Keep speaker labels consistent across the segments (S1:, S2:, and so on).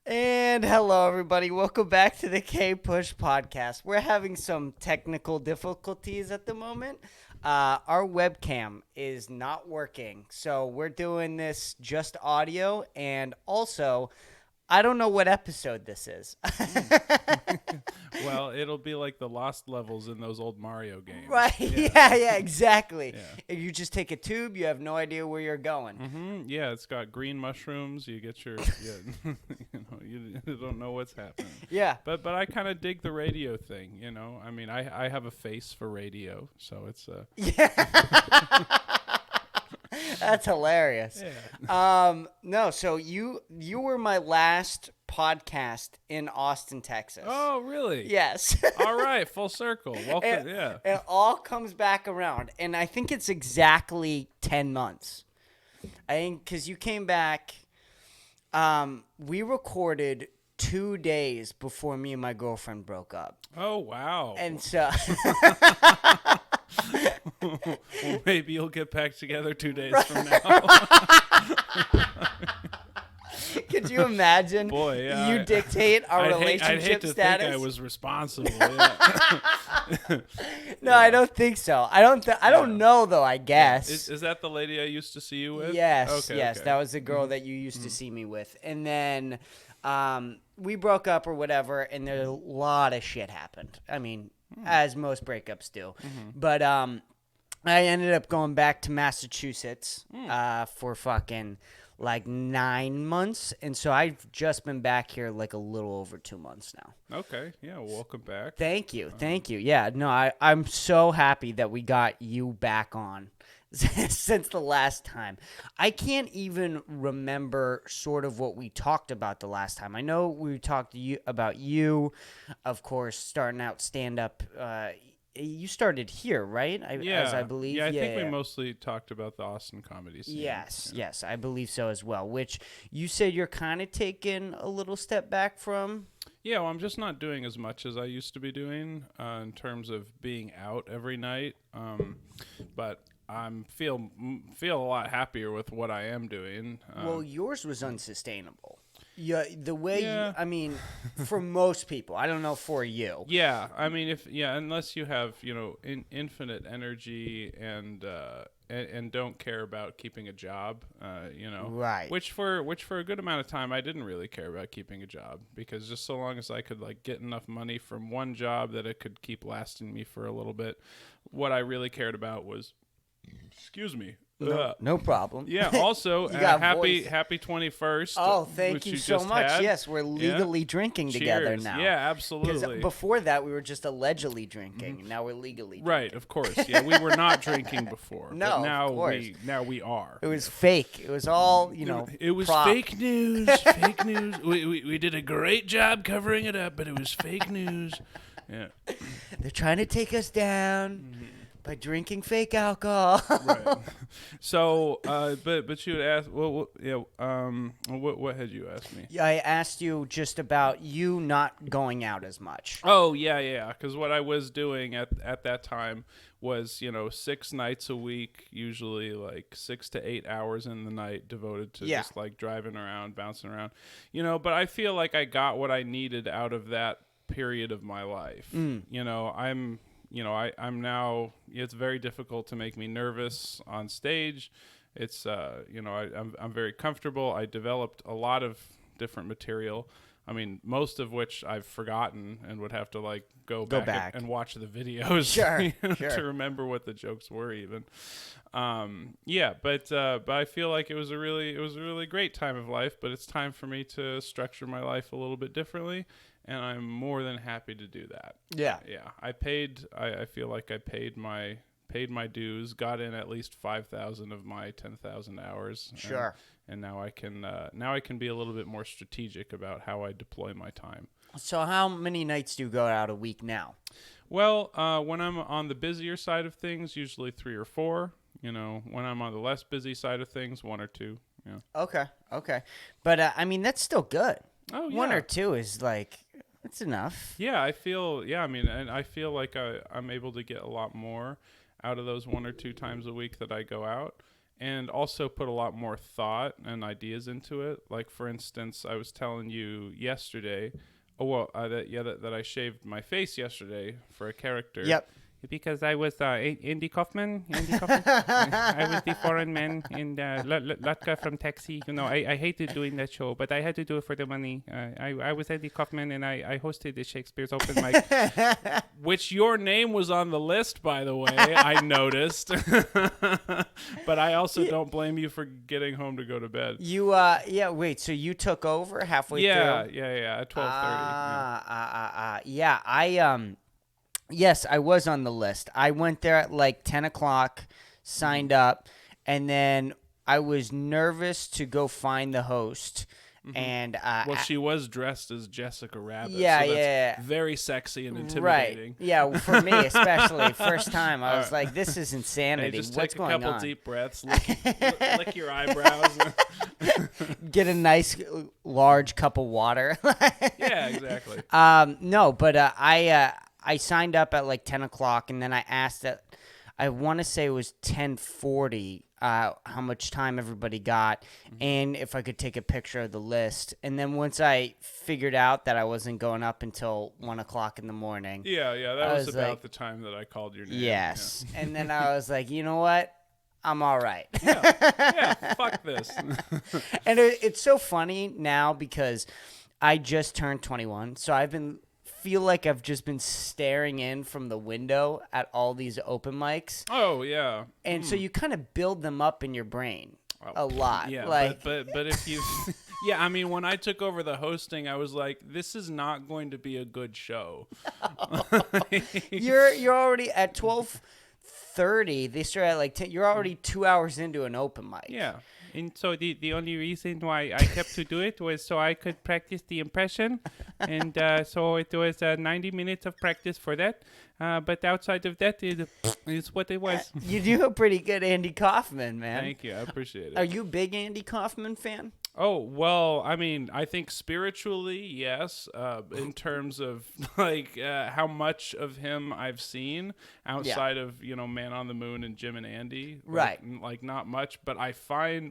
S1: And hello, everybody. Welcome back to the Kpush podcast. We're having some technical difficulties at the moment. Our webcam is not working, so we're doing this just audio. And also, I don't know what episode this is.
S2: Well, it'll be like the lost levels in those old Mario games.
S1: Right? Yeah, exactly.
S2: Yeah.
S1: If you just take a tube, you have no idea where you're going.
S2: Yeah, it's got green mushrooms. You get your, you don't know what's happening.
S1: Yeah.
S2: But I kind of dig the radio thing. I mean, I have a face for radio, so it's
S1: Yeah. That's hilarious.
S2: Yeah.
S1: No, so you were my last podcast in Austin, Texas.
S2: Oh, really?
S1: Yes.
S2: All right, full circle. Welcome. Yeah.
S1: It all comes back around, and I think it's exactly 10 months. I think because you came back, we recorded 2 days before me and my girlfriend broke up.
S2: Oh, wow.
S1: And so...
S2: Well, maybe you'll get back together 2 days from now.
S1: Could you imagine?
S2: Boy, yeah,
S1: you dictate our relationship
S2: I'd hate to
S1: status.
S2: think I was responsible. Yeah.
S1: No, I don't think so. I don't know though. I guess.
S2: Is that the lady I used to see you with?
S1: Yes,
S2: Okay,
S1: yes,
S2: okay.
S1: that was the girl that you used to see me with, and then we broke up or whatever, and there a lot of shit happened. I mean, as most breakups do, but I ended up going back to Massachusetts for fucking like 9 months, and so I've just been back here like a little over 2 months now.
S2: Okay, yeah, welcome back.
S1: Thank you. Yeah, no, I'm so happy that we got you back on since the last time. I can't even remember sort of what we talked about the last time. I know we talked about you, of course, starting out stand-up. You started here, right? As I believe.
S2: Yeah, I think we mostly talked about the Austin comedy scene.
S1: Yes, I believe so as well, which you said you're kind of taking a little step back from.
S2: Yeah, well, I'm just not doing as much as I used to be doing in terms of being out every night. But I feel a lot happier with what I am doing.
S1: Well, yours was unsustainable. Yeah, the way
S2: Yeah.
S1: I mean, for most people, I don't know for you.
S2: Yeah, I mean, unless you have infinite energy and don't care about keeping a job,
S1: Right.
S2: Which for a good amount of time I didn't really care about keeping a job, because just so long as I could like get enough money from one job that it could keep lasting me for a little bit, what I really cared about was, excuse me.
S1: No problem.
S2: Yeah. Also, happy 21st.
S1: Oh, thank you so much.
S2: Had.
S1: Yes, we're legally drinking together
S2: Cheers.
S1: now.
S2: Yeah, absolutely.
S1: Because before that, we were just allegedly drinking. And now we're legally drinking.
S2: Right, of course. Yeah, we were not drinking before.
S1: No,
S2: but now
S1: of course.
S2: now we are.
S1: It was fake. It was all,
S2: It was
S1: prop.
S2: fake news. Fake news. We did a great job covering it up, but it was fake news. Yeah.
S1: They're trying to take us down by drinking fake alcohol.
S2: Right. So, but you had asked. Well, yeah. What had you asked me?
S1: I asked you just about you not going out as much.
S2: Oh yeah. Because what I was doing at that time was 6 nights a week, usually like 6 to 8 hours in the night, devoted to just like driving around, bouncing around. But I feel like I got what I needed out of that period of my life. I'm now, it's very difficult to make me nervous on stage. It's, I'm very comfortable. I developed a lot of different material. I mean, most of which I've forgotten and would have to like go back. And watch the videos
S1: Sure.
S2: to remember what the jokes were even. But I feel like it was a really great time of life, but it's time for me to structure my life a little bit differently. And I'm more than happy to do that.
S1: Yeah.
S2: Yeah. I feel like I paid my dues, got in at least 5,000 of my 10,000 hours.
S1: Sure.
S2: And now I can be a little bit more strategic about how I deploy my time.
S1: So how many nights do you go out a week now?
S2: Well, when I'm on the busier side of things, usually 3 or 4. When I'm on the less busy side of things, 1 or 2. Yeah.
S1: Okay. But I mean, that's still good.
S2: Oh, yeah.
S1: 1 or 2 is like, that's enough.
S2: Yeah, I feel like I'm able to get a lot more out of those 1 or 2 times a week that I go out. and also put a lot more thought and ideas into it. Like, for instance, I was telling you yesterday, that I shaved my face yesterday for a character.
S1: Yep.
S2: Because I was Andy Kaufman. I was the foreign man in Latka from Taxi. I hated doing that show, but I had to do it for the money. I was Andy Kaufman, and I hosted the Shakespeare's open mic, which your name was on the list, by the way. I noticed, but I also don't blame you for getting home to go to bed.
S1: You wait. So you took over halfway through?
S2: Yeah. At 12:30.
S1: Yeah. Yes, I was on the list. I went there at like 10 o'clock, signed up, and then I was nervous to go find the host. And
S2: she was dressed as Jessica Rabbit.
S1: Yeah,
S2: so that's very sexy and intimidating.
S1: Right. Yeah, for me especially, first time I was like, "This is insanity.
S2: Hey, just
S1: What's
S2: take a
S1: going
S2: couple
S1: on?"
S2: deep breaths, lick your eyebrows.
S1: Get a nice large cup of water.
S2: Yeah, exactly.
S1: No, but I signed up at like 10 o'clock, and then I asked I want to say it was 10:40, how much time everybody got, and if I could take a picture of the list. And then once I figured out that I wasn't going up until 1 o'clock in the morning.
S2: Yeah, that was about the time that I called your name.
S1: Yes. Yeah. And then I was like, you know what? I'm all right.
S2: Yeah, fuck this.
S1: And it's so funny now because I just turned 21, so feel like I've just been staring in from the window at all these open mics.
S2: Oh yeah.
S1: And so you kind of build them up in your brain a lot.
S2: Yeah,
S1: like,
S2: but if you yeah, I mean, when I took over the hosting, I was like, this is not going to be a good show.
S1: You're already at 12:30. They start at like 10. You're already 2 hours into an open mic.
S2: Yeah. And so the only reason why I kept to do it was so I could practice the impression. And so it was 90 minutes of practice for that. But outside of that, it's what it was.
S1: You do a pretty good Andy Kaufman, man.
S2: Thank you. I appreciate it.
S1: Are you a big Andy Kaufman fan?
S2: Oh, well, I mean, I think spiritually, yes, in terms of like how much of him I've seen outside of, Man on the Moon and Jim and Andy.
S1: Right.
S2: Like not much, but I find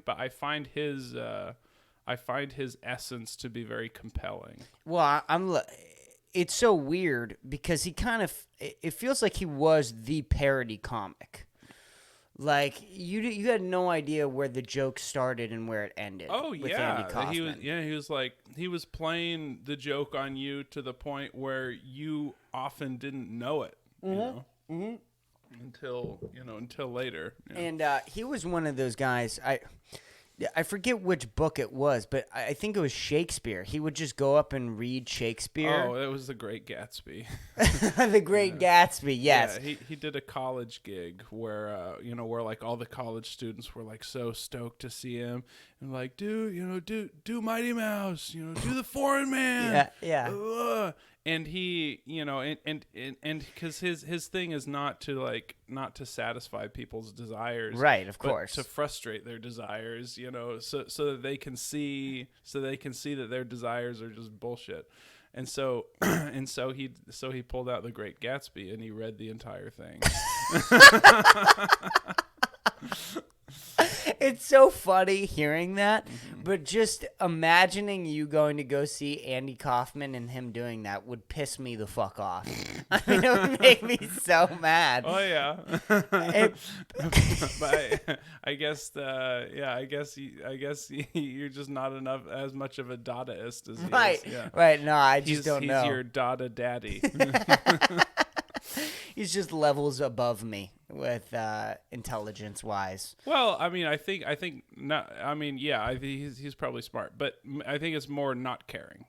S2: his essence to be very compelling.
S1: Well, it's so weird because it feels like he was the parody comic. Like you had no idea where the joke started and where it ended.
S2: Oh
S1: with
S2: yeah,
S1: Andy Kaufman.
S2: he was playing the joke on you to the point where you often didn't know it, until later. Yeah.
S1: And he was one of those guys. I forget which book it was, but I think it was Shakespeare. He would just go up and read Shakespeare.
S2: Oh, it was The Great Gatsby.
S1: The Great Gatsby, yes.
S2: Yeah, he did a college gig where where like all the college students were like so stoked to see him and like, do Mighty Mouse, do the Foreign Man.
S1: Yeah.
S2: And he, and because his thing is not to satisfy people's desires,
S1: right? Of course,
S2: to frustrate their desires, so that they can see that their desires are just bullshit. And so he pulled out The Great Gatsby and he read the entire thing.
S1: It's so funny hearing that, but just imagining you going to go see Andy Kaufman and him doing that would piss me the fuck off. I mean, it would make me so mad.
S2: Oh yeah. But I guess you're just not as much of a Dadaist as he
S1: right.
S2: is. Yeah.
S1: Right. No, I just don't know.
S2: He's your Dada daddy.
S1: He's just levels above me with intelligence wise.
S2: Well, I mean, I think not. I mean, yeah, I think he's probably smart, but I think it's more not caring.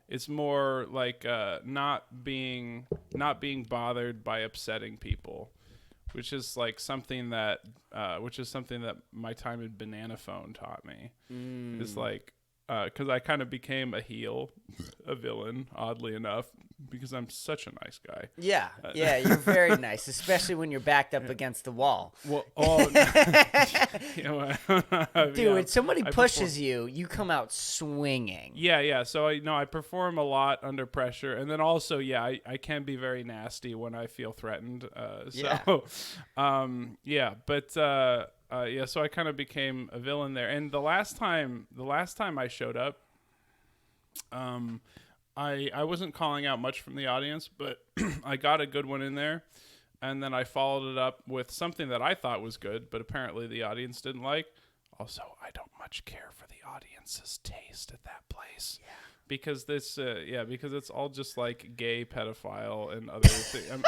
S2: It's more like not being bothered by upsetting people, which is like something that my time in Banana Phone taught me. It's like. Because I kind of became a villain, oddly enough, because I'm such a nice guy.
S1: Yeah, you're very nice, especially when you're backed up against the wall.
S2: Well,
S1: dude, when somebody pushes you, you come out swinging.
S2: Yeah. So I perform a lot under pressure, and then also, I can be very nasty when I feel threatened. But so I kind of became a villain there. And the last time I showed up, I wasn't calling out much from the audience, but I got a good one in there. And then I followed it up with something that I thought was good, but apparently the audience didn't like. Also, I don't much care for the audience's taste at that place. Yeah. Because because it's all just like gay, pedophile, and other things.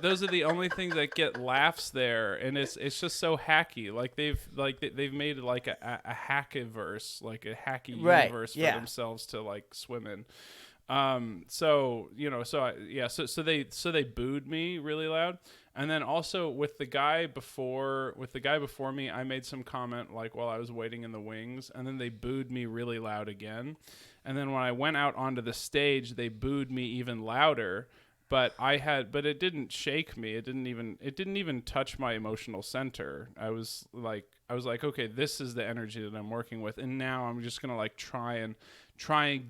S2: Those are the only things that get laughs there, and it's just so hacky. Like they've made like a hackiverse, like a hacky universe for themselves to like swim in. So they booed me really loud. And then also with the guy before me, I made some comment like while I was waiting in the wings, and then they booed me really loud again. And then when I went out onto the stage, they booed me even louder. But it didn't shake me. It didn't even touch my emotional center. I was like, okay, this is the energy that I'm working with, and now I'm just gonna like try and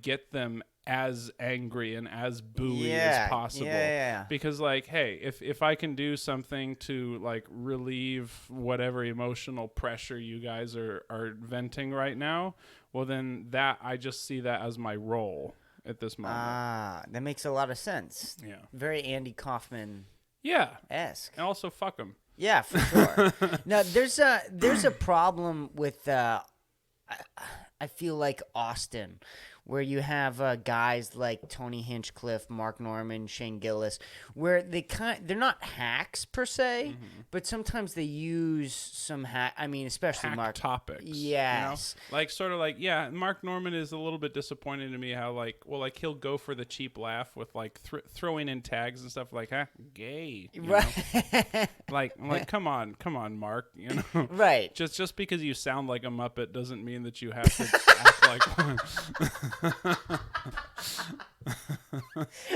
S2: get them as angry and as booey as possible. Yeah. Because like, hey, if I can do something to like relieve whatever emotional pressure you guys are venting right now, well then I just see that as my role at this moment.
S1: That makes a lot of sense.
S2: Yeah.
S1: Very Andy Kaufman.
S2: Yeah.
S1: Esque.
S2: And also fuck him.
S1: Yeah, for sure. Now there's a problem with I feel like Austin, where you have guys like Tony Hinchcliffe, Mark Norman, Shane Gillis, where they're not hacks per se, but sometimes they use some especially
S2: hack
S1: Mark
S2: topics.
S1: Yes,
S2: you know? Like sort of like Mark Norman is a little bit disappointing to me how like he'll go for the cheap laugh with like throwing in tags and stuff like gay,
S1: right?
S2: like come on, Mark, you know,
S1: right?
S2: Just because you sound like a Muppet doesn't mean that you have to act like one.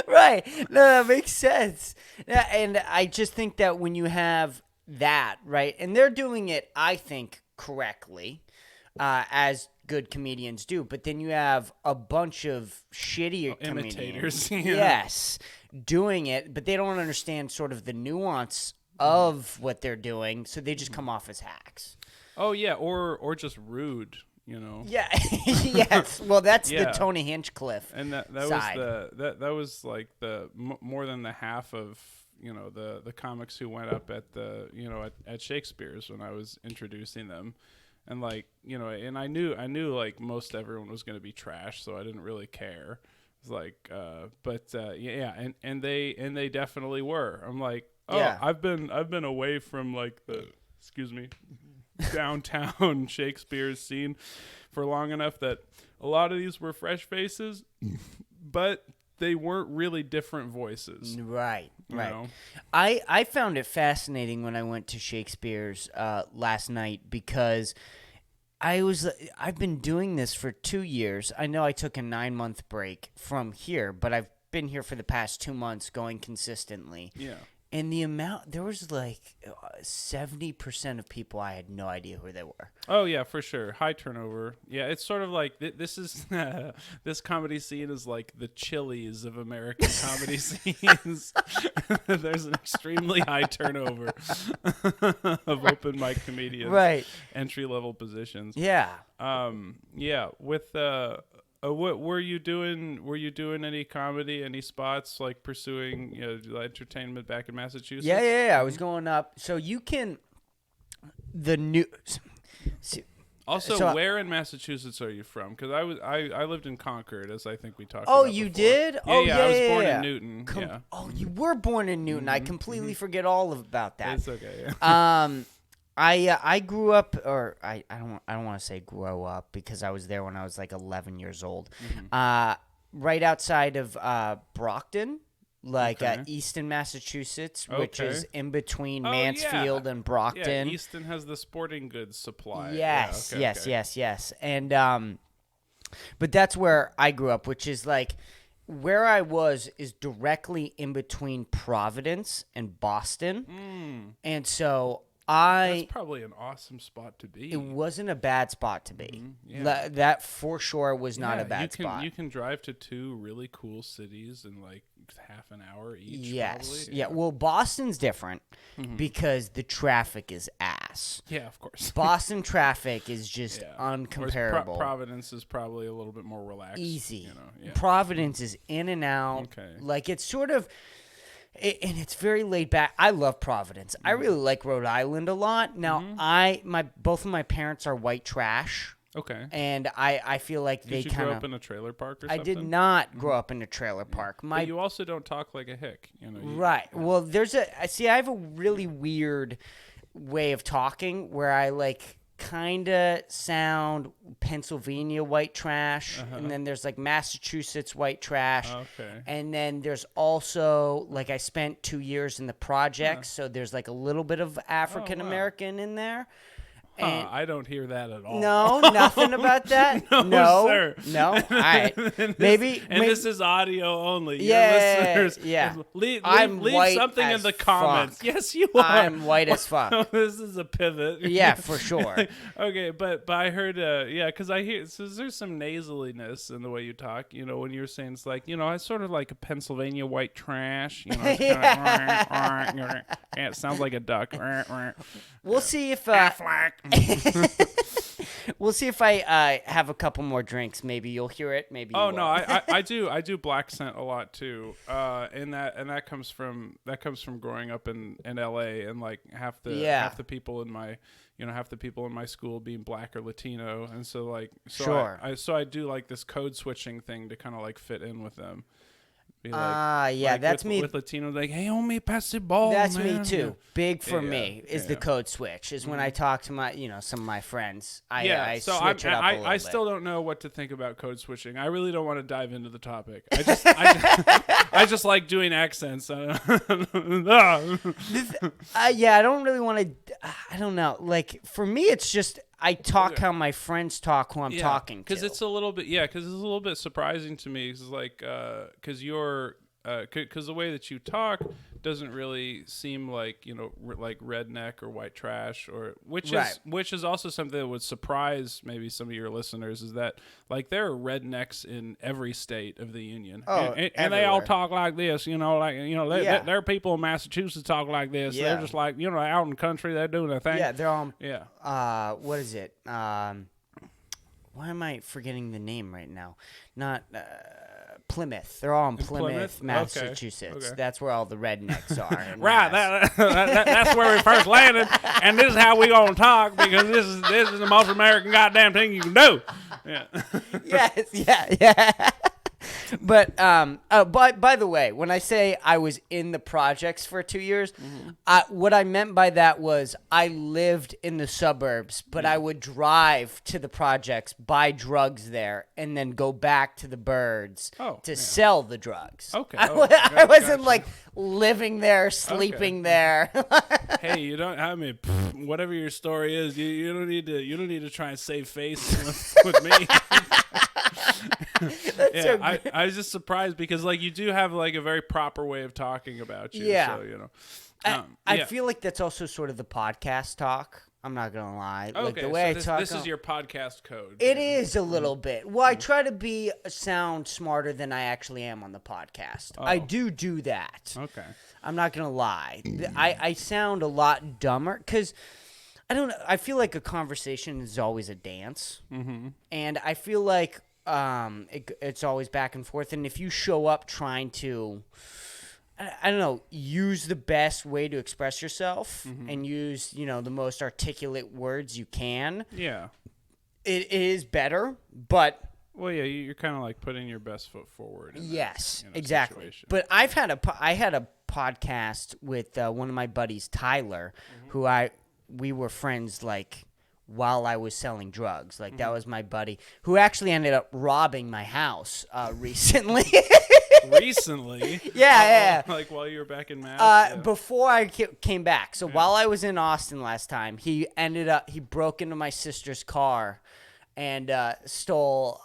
S1: Right. No, that makes sense. And I just think that when you have that, right, and they're doing it, I think, correctly, as good comedians do, but then you have a bunch of shitty
S2: imitators,
S1: yes, doing it, but they don't understand sort of the nuance of what they're doing, so they just come off as hacks.
S2: Oh, yeah, or just rude. You know.
S1: Yeah. Yes. Well, that's the Tony Hinchcliffe.
S2: And that
S1: side.
S2: was that was like the more than the half of the comics who went up at the at Shakespeare's when I was introducing them, and like and I knew like most everyone was going to be trash, so I didn't really care. It's like and they definitely were. I'm like, I've been away from like the downtown Shakespeare's scene for long enough that a lot of these were fresh faces, but they weren't really different voices.
S1: Right.
S2: You know?
S1: I found it fascinating when I went to Shakespeare's last night because I've been doing this for 2 years. I know I took a 9-month break from here, but I've been here for the past 2 months going consistently.
S2: Yeah.
S1: And there was like 70% of people I had no idea who they were.
S2: Oh yeah, for sure. High turnover. Yeah, it's sort of like this is this comedy scene is like the Chili's of American comedy scenes. There's an extremely high turnover of open mic comedians.
S1: Right.
S2: Entry level positions.
S1: Yeah.
S2: With what were you doing? Were you doing any comedy, any spots, like pursuing entertainment back in Massachusetts?
S1: Yeah. I was going up. So you can
S2: Also, where in Massachusetts are you from? Because I lived in Concord, as I think we talked about.
S1: Oh, you
S2: before.
S1: did?
S2: Yeah, I was born in Newton.
S1: Oh, you were born in Newton. I completely forget all about that.
S2: It's okay. Yeah.
S1: I grew up, or I don't want to say grow up because I was there when I was like 11 years old. Right outside of Brockton, Easton, Massachusetts, which is in between Mansfield and Brockton.
S2: Yeah, Easton has the sporting goods supply.
S1: Yes, yes. And but that's where I grew up, which is like where I was is directly in between Providence and Boston. And so
S2: That's probably an awesome spot to be.
S1: It wasn't a bad spot to be.
S2: Yeah.
S1: That for sure was not a bad spot.
S2: You can drive to 2 really cool cities in like half an hour each.
S1: Yes.
S2: Probably.
S1: Yeah. Well, Boston's different because the traffic is ass.
S2: Yeah, of course.
S1: Boston traffic is just uncomparable.
S2: Providence is probably a little bit more relaxed.
S1: Easy.
S2: You know? Yeah.
S1: Providence is in and out.
S2: Okay.
S1: Like it's sort of. And it's very laid back. I love Providence. I really like Rhode Island a lot. Now, both of my parents are white trash.
S2: Okay.
S1: And I feel like they kind of.
S2: Did you grow up in a trailer park or something?
S1: I did not grow up in a trailer park.
S2: But you also don't talk like a hick. You know.
S1: Right. Well, I have a really weird way of talking where I like kind of sound Pennsylvania white trash, and then there's like Massachusetts white trash, and then there's also like I spent 2 years in the projects, so there's like a little bit of African American in there. And
S2: I don't hear that at all.
S1: No, nothing about that. No,
S2: sir.
S1: No. All right. Maybe.
S2: This is audio only.
S1: Yeah.
S2: Your listeners,
S1: yeah.
S2: Leave
S1: white
S2: something in the comments.
S1: Fuck.
S2: Yes, you are.
S1: I'm white as fuck.
S2: This is a pivot.
S1: Yeah, for sure.
S2: Okay, but I heard, because I hear, so there's some nasaliness in the way you talk. You know, when you're saying it's like, I sort of like a Pennsylvania white trash. You know, it's kind of, it sounds like a duck.
S1: We'll see if. We'll see if I have a couple more drinks. Maybe you'll hear it. Maybe.
S2: Oh no, I do black scent a lot too. And that comes from growing up in LA and like half the people in my school being black or Latino, and so like I do like this code switching thing to kind of like fit in with them.
S1: That's me.
S2: With Latinos, like, hey, homie, pass the ball.
S1: That's
S2: man.
S1: me too. Big for me is the code switch. Is when I talk to my, some of my friends. I switch it up a little
S2: I still don't know what to think about code switching. I really don't want to dive into the topic. I just like doing accents.
S1: I don't really want to. I don't know. Like for me, it's just. I talk how my friends talk who I'm talking to.
S2: Because it's a little bit surprising to me. Because because the way that you talk doesn't really seem like like redneck or white trash, or which is also something that would surprise maybe some of your listeners, is that like there are rednecks in every state of the union, and they all talk like this, there are people in Massachusetts talk like this. They're just like out in the country, they're doing their thing.
S1: Yeah, they're all what is it? Why am I forgetting the name right now? Not Plymouth. They're all in Plymouth, Massachusetts. Okay. That's where all the rednecks are.
S2: Right. That's where we first landed, and this is how we gonna talk, because this is the most American goddamn thing you can do. Yeah.
S1: Yes. Yeah. But by the way, when I say I was in the projects for 2 years, what I meant by that was I lived in the suburbs, but I would drive to the projects, buy drugs there, and then go back to the birds to sell the drugs.
S2: Okay.
S1: I wasn't like living there, sleeping there.
S2: Hey, you don't. I mean, whatever your story is, you don't need to try and save face with me. I was just surprised because like you do have like a very proper way of talking about you.
S1: Yeah.
S2: So,
S1: I feel like that's also sort of the podcast talk. I'm not gonna lie.
S2: Okay,
S1: like the way
S2: so this is your podcast code.
S1: It is a little bit. Well, I try to sound smarter than I actually am on the podcast. I do that.
S2: Okay.
S1: I'm not gonna lie. I sound a lot dumber because I don't know. I feel like a conversation is always a dance, and I feel like it's always back and forth. And if you show up trying to, I don't know, use the best way to express yourself and use, the most articulate words you can.
S2: Yeah.
S1: It is better, but.
S2: Well, yeah, you're kind of like putting your best foot forward.
S1: Yes, exactly. Situation. But I had a podcast with one of my buddies, Tyler, who we were friends like while I was selling drugs. Like that was my buddy who actually ended up robbing my house recently.
S2: Recently?
S1: Yeah.
S2: Like while you were back in Mass?
S1: Before I came back. So while I was in Austin last time, he broke into my sister's car and stole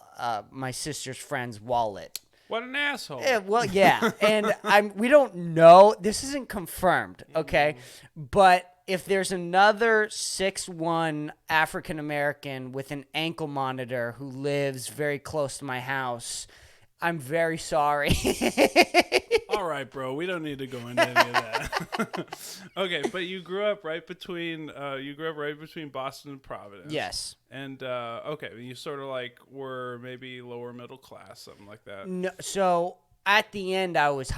S1: my sister's friend's wallet.
S2: What an asshole.
S1: Yeah, well, yeah. And we don't know. This isn't confirmed, okay? But if there's another 6'1" African American with an ankle monitor who lives very close to my house, I'm very sorry.
S2: All right, bro. We don't need to go into any of that. Okay, but you grew up right between Boston and Providence.
S1: Yes.
S2: And okay, you sort of like were maybe lower middle class, something like that.
S1: No, so at the end, I was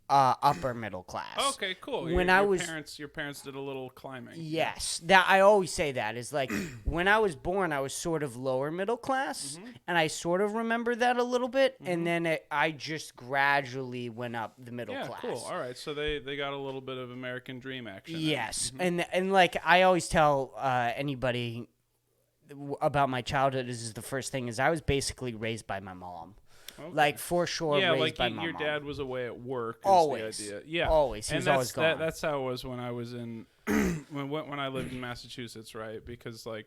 S1: upper middle class.
S2: Okay, cool.
S1: When
S2: your parents did a little climbing.
S1: Yes, that I always say that is like when I was born, I was sort of lower middle class, and I sort of remember that a little bit, and then I just gradually went up the middle class.
S2: Yeah, cool. All right, so they got a little bit of American dream action.
S1: Yes, and like I always tell anybody about my childhood, is the first thing is I was basically raised by my mom. Okay. Like for sure,
S2: yeah,
S1: raised
S2: like
S1: by my
S2: your
S1: mom.
S2: dad was away at work.
S1: Always,
S2: the idea. Yeah,
S1: always. He was always gone.
S2: That's how it was when I was in when I lived in Massachusetts, right? Because like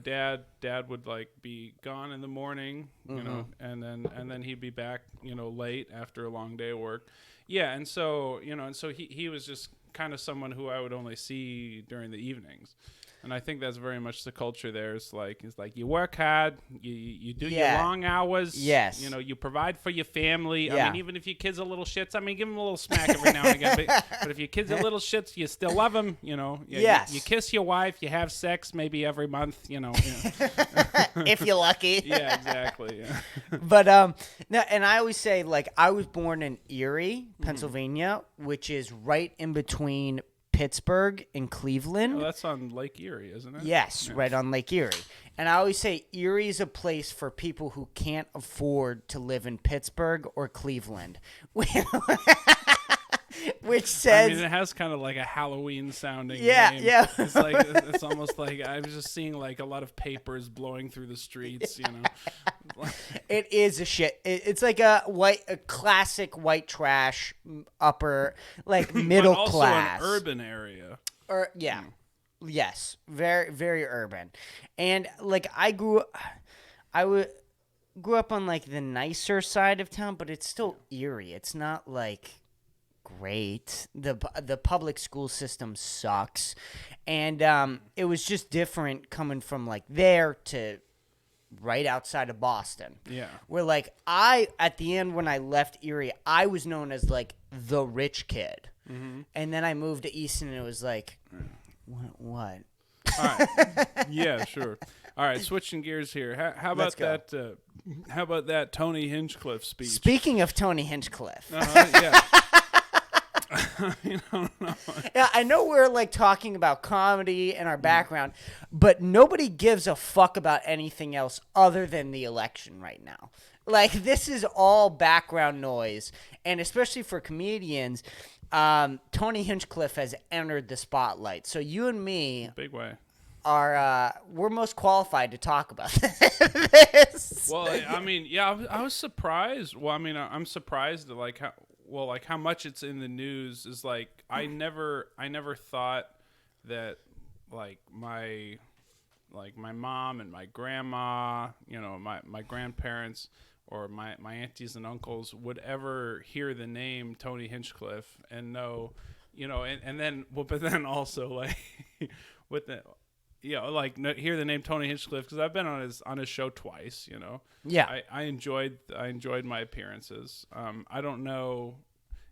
S2: dad would like be gone in the morning, and then he'd be back, late after a long day of work. Yeah, and so he was just kind of someone who I would only see during the evenings. And I think that's very much the culture there. It's like you work hard, you do your long hours.
S1: Yes.
S2: You provide for your family.
S1: Yeah.
S2: I mean, even if your kid's a little shits, I mean, give them a little smack every now and again. But if your kid's a little shits, you still love them.
S1: Yes.
S2: You kiss your wife. You have sex maybe every month.
S1: If you're lucky.
S2: Yeah, exactly. Yeah.
S1: But no, and I always say like I was born in Erie, Pennsylvania, which is right in between Pittsburgh and Cleveland.
S2: Oh, that's on Lake Erie, isn't it?
S1: Yes, right on Lake Erie. And I always say Erie is a place for people who can't afford to live in Pittsburgh or Cleveland. Which says,
S2: I mean, it has kind of like a Halloween sounding
S1: name. Yeah.
S2: It's like it's almost like I was just seeing like a lot of papers blowing through the streets.
S1: It is a shit. It's like a classic white trash upper like middle
S2: but also
S1: class,
S2: an urban area.
S1: Yes, very very urban, and like I grew up on like the nicer side of town, but it's still Erie. It's not like great. The public school system sucks, and it was just different coming from like there to right outside of Boston.
S2: Yeah,
S1: where like at the end when I left Erie, I was known as like the rich kid, and then I moved to Easton, and it was like, what?
S2: All right. Yeah, sure. All right, switching gears here. How about that? How about that Tony Hinchcliffe speech?
S1: Speaking of Tony Hinchcliffe,
S2: yeah.
S1: Yeah, I know we're like talking about comedy and our background, but nobody gives a fuck about anything else other than the election right now. Like this is all background noise, and especially for comedians, Tony Hinchcliffe has entered the spotlight. So you and me,
S2: big way,
S1: we're most qualified to talk about this.
S2: Well, I mean, yeah, I was surprised. Well, I mean, I'm surprised at how much it's in the news is like I never thought that my mom and my grandma, my grandparents or my aunties and uncles would ever hear the name Tony Hinchcliffe and know, and then but then also like with the hear the name Tony Hinchcliffe because I've been on his show twice.
S1: Yeah,
S2: I enjoyed my appearances. I don't know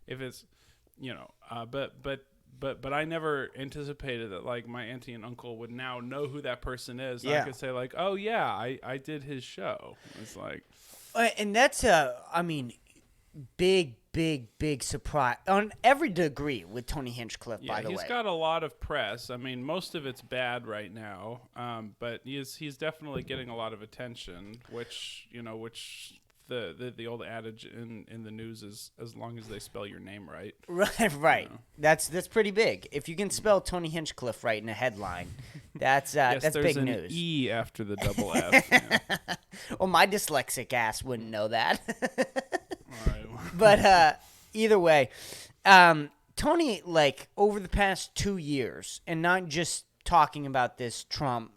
S2: if it's but I never anticipated that like my auntie and uncle would now know who that person is.
S1: Yeah.
S2: I could say like, oh yeah, I did his show. It's like,
S1: and that's big surprise on every degree with Tony Hinchcliffe.
S2: Yeah,
S1: by the way,
S2: he's got a lot of press. I mean, most of it's bad right now, but he's definitely getting a lot of attention. Which the old adage in the news is as long as they spell your name right.
S1: Right. That's pretty big. If you can spell Tony Hinchcliffe right in a headline, that's
S2: yes,
S1: that's big news.
S2: There's an E after the double F. Yeah.
S1: Well, my dyslexic ass wouldn't know that.
S2: All right.
S1: But either way, Tony, like over the past 2 years, and not just talking about this Trump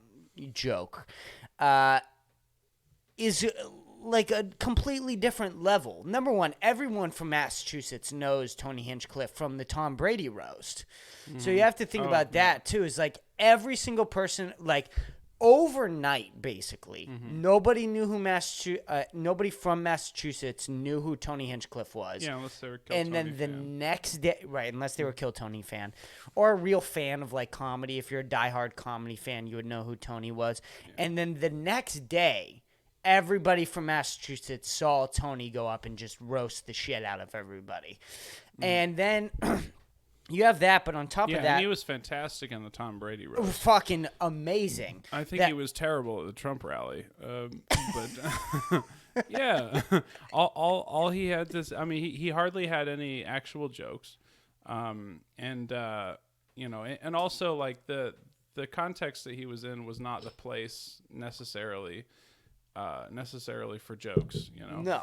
S1: joke, is like a completely different level. Number one, everyone from Massachusetts knows Tony Hinchcliffe from the Tom Brady roast. So you have to think about that too. Is like every single person, like overnight, basically, nobody knew who nobody from Massachusetts knew who Tony Hinchcliffe was.
S2: Yeah, unless they were a Kill
S1: and
S2: Tony
S1: then the
S2: fan.
S1: next day, right? Unless they were a Kill Tony fan or a real fan of like comedy. If you're a diehard comedy fan, you would know who Tony was. Yeah. And then the next day, everybody from Massachusetts saw Tony go up and just roast the shit out of everybody. And then you have that, but on top of that...
S2: Yeah, he was fantastic in the Tom Brady roast.
S1: Fucking amazing.
S2: I think he was terrible at the Trump rally. But, yeah. all he had to... I mean, he hardly had any actual jokes. And also, like, the context that he was in was not the place necessarily for jokes,
S1: No.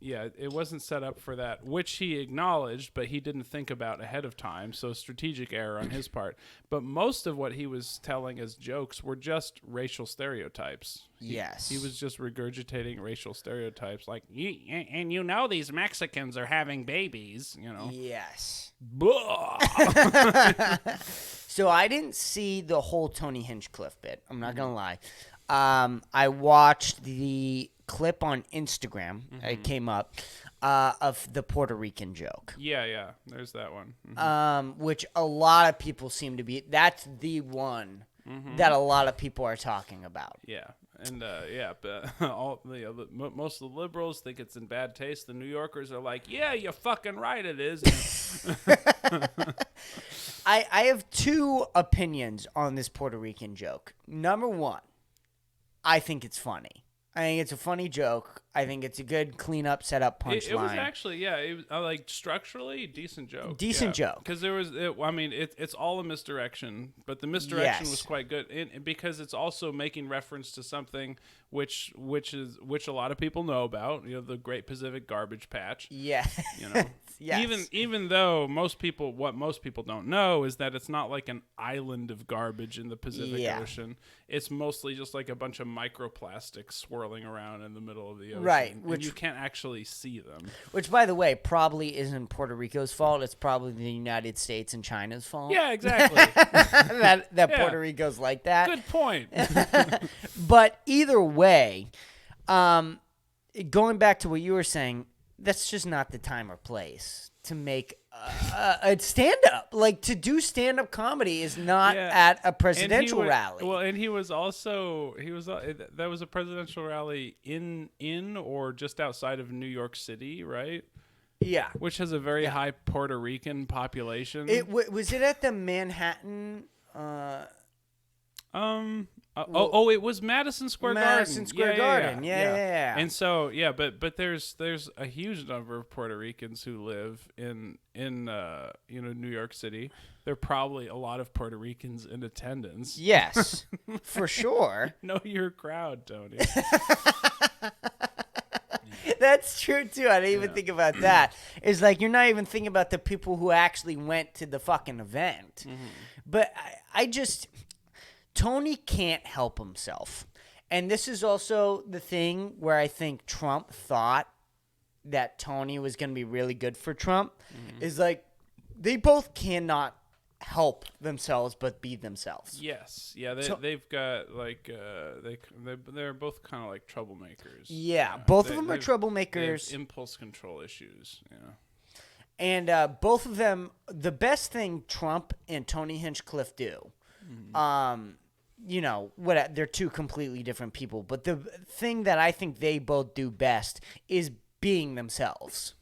S2: Yeah, it wasn't set up for that, which he acknowledged, but he didn't think about ahead of time, so strategic error on his part. But most of what he was telling as jokes were just racial stereotypes.
S1: Yes.
S2: He was just regurgitating racial stereotypes, like, these Mexicans are having babies,
S1: Yes.
S2: Blah.
S1: So I didn't see the whole Tony Hinchcliffe bit. I'm not going to lie. I watched the clip on Instagram. It came up of the Puerto Rican joke.
S2: Yeah. There's that one.
S1: Which a lot of people seem to be. That's the one that a lot of people are talking about.
S2: Yeah. And but most of the liberals think it's in bad taste. The New Yorkers are like, yeah, you're fucking right, it is.
S1: I have two opinions on this Puerto Rican joke. Number one, I think it's funny. I think it's a funny joke. I think it's a good clean-up, set-up punchline.
S2: It was actually, it was like structurally decent joke.
S1: Decent joke.
S2: Because it's all a misdirection, but the misdirection was quite good because it's also making reference to something which a lot of people know about. The Great Pacific Garbage Patch.
S1: Yeah. Yes.
S2: Even though what most people don't know is that it's not like an island of garbage in the Pacific Ocean. It's mostly just like a bunch of microplastics swirling around in the middle of the ocean.
S1: Right.
S2: Which you can't actually see them.
S1: Which, by the way, probably isn't Puerto Rico's fault. It's probably the United States and China's fault.
S2: Yeah, exactly.
S1: that Puerto Rico's like that.
S2: Good point.
S1: But either way, going back to what you were saying, that's just not the time or place to make a stand-up. Like, to do stand-up comedy is not at a presidential rally.
S2: Well, and that was a presidential rally in or just outside of New York City, right?
S1: Yeah.
S2: Which has a very high Puerto Rican population.
S1: Was it at the Manhattan...
S2: it was Madison Square Garden.
S1: Madison Square Garden. Yeah.
S2: And so, but there's a huge number of Puerto Ricans who live in New York City. There are probably a lot of Puerto Ricans in attendance.
S1: Yes, for sure.
S2: Know your crowd, Tony.
S1: That's true too. I didn't even think about that. It's like you're not even thinking about the people who actually went to the fucking event. But I just... Tony can't help himself. And this is also the thing where I think Trump thought that Tony was going to be really good for Trump. Is like they both cannot help themselves but be themselves.
S2: Yes. Yeah, they've got like they're both kind of like troublemakers.
S1: Yeah, both of them are troublemakers.
S2: They have impulse control issues,
S1: And both of them, the best thing Trump and Tony Hinchcliffe do, they're two completely different people. But the thing that I think they both do best is being themselves.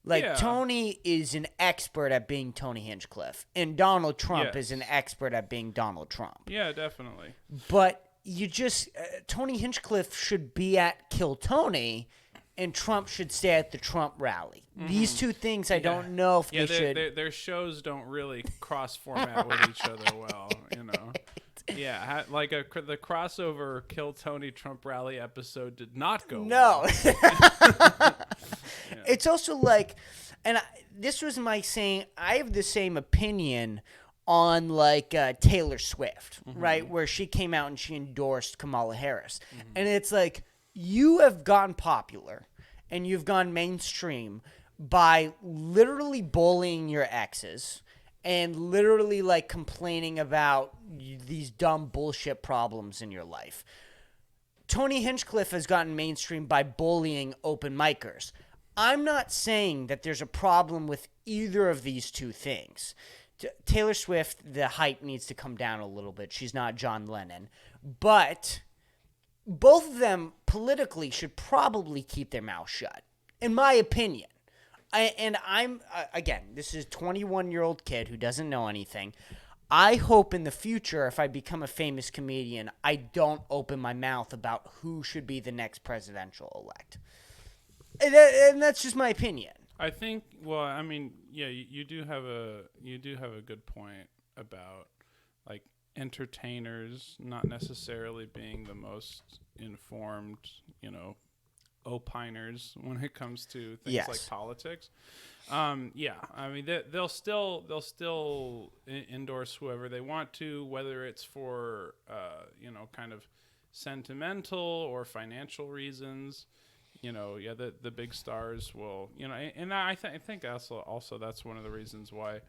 S1: Like, Tony is an expert at being Tony Hinchcliffe, and Donald Trump is an expert at being Donald Trump.
S2: Yeah, definitely.
S1: But Tony Hinchcliffe should be at Kill Tony, and Trump should stay at the Trump rally. These two things, I don't know if they should.
S2: Their shows don't really cross-format with each other well, Yeah, like the crossover Kill Tony Trump rally episode did not go well.
S1: It's also like, and this was my saying, I have the same opinion on like Taylor Swift, right? Where she came out and she endorsed Kamala Harris. And it's like, you have gotten popular and you've gone mainstream by literally bullying your exes and literally like complaining about these dumb bullshit problems in your life. Tony Hinchcliffe has gotten mainstream by bullying open micers. I'm not saying that there's a problem with either of these two things. Taylor Swift, the hype needs to come down a little bit. She's not John Lennon. But both of them politically should probably keep their mouth shut, in my opinion. Again, this is a 21-year-old kid who doesn't know anything. I hope in the future, if I become a famous comedian, I don't open my mouth about who should be the next presidential elect. And that's just my opinion.
S2: I think. Well, I mean, yeah, you do have a good point about like entertainers not necessarily being the most informed, opiners when it comes to things like politics. Yeah, I mean they'll still endorse whoever they want to, whether it's for kind of sentimental or financial reasons. The big stars will, and I think also that's one of the reasons why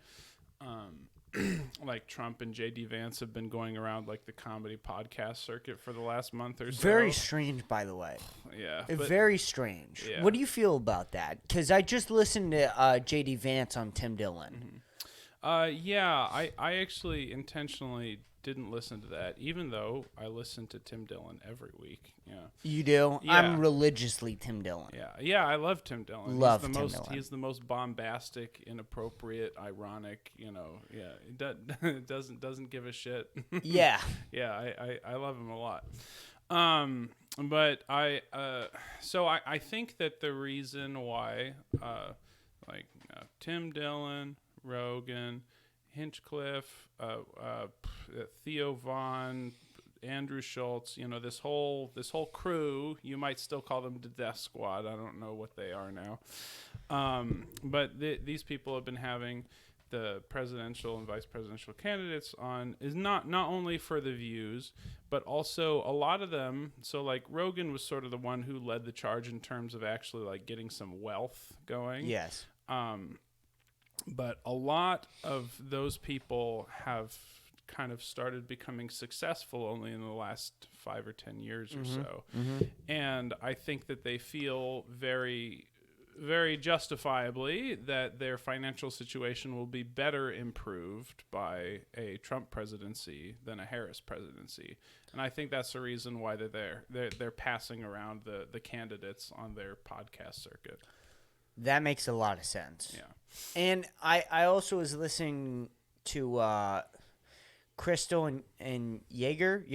S2: like Trump and J.D. Vance have been going around like the comedy podcast circuit for the last month or so.
S1: Very strange, by the way.
S2: Yeah.
S1: Very strange.
S2: Yeah.
S1: What do you feel about that? Because I just listened to J.D. Vance on Tim Dillon.
S2: Yeah, I actually intentionally didn't listen to that, even though I listen to Tim Dillon every week. Yeah.
S1: You do?
S2: Yeah.
S1: I'm religiously Tim Dillon.
S2: Yeah, I love Tim Dillon. He's the most bombastic, inappropriate, ironic. It doesn't give a shit.
S1: Yeah.
S2: Yeah, I love him a lot. But I think that the reason why Tim Dillon, Rogan, Hinchcliffe, Theo Von, Andrew Schultz, this whole crew, you might still call them the Death Squad. I don't know what they are now. But these people have been having the presidential and vice presidential candidates on is not only for the views, but also a lot of them. So like Rogan was sort of the one who led the charge in terms of actually like getting some wealth going.
S1: Yes.
S2: But a lot of those people have kind of started becoming successful only in the last 5 or 10 years or so. Mm-hmm. And I think that they feel very, very justifiably that their financial situation will be better improved by a Trump presidency than a Harris presidency. And I think that's the reason why they're passing around the candidates on their podcast circuit.
S1: That makes a lot of sense.
S2: Yeah.
S1: And I also was listening to Crystal and Yager.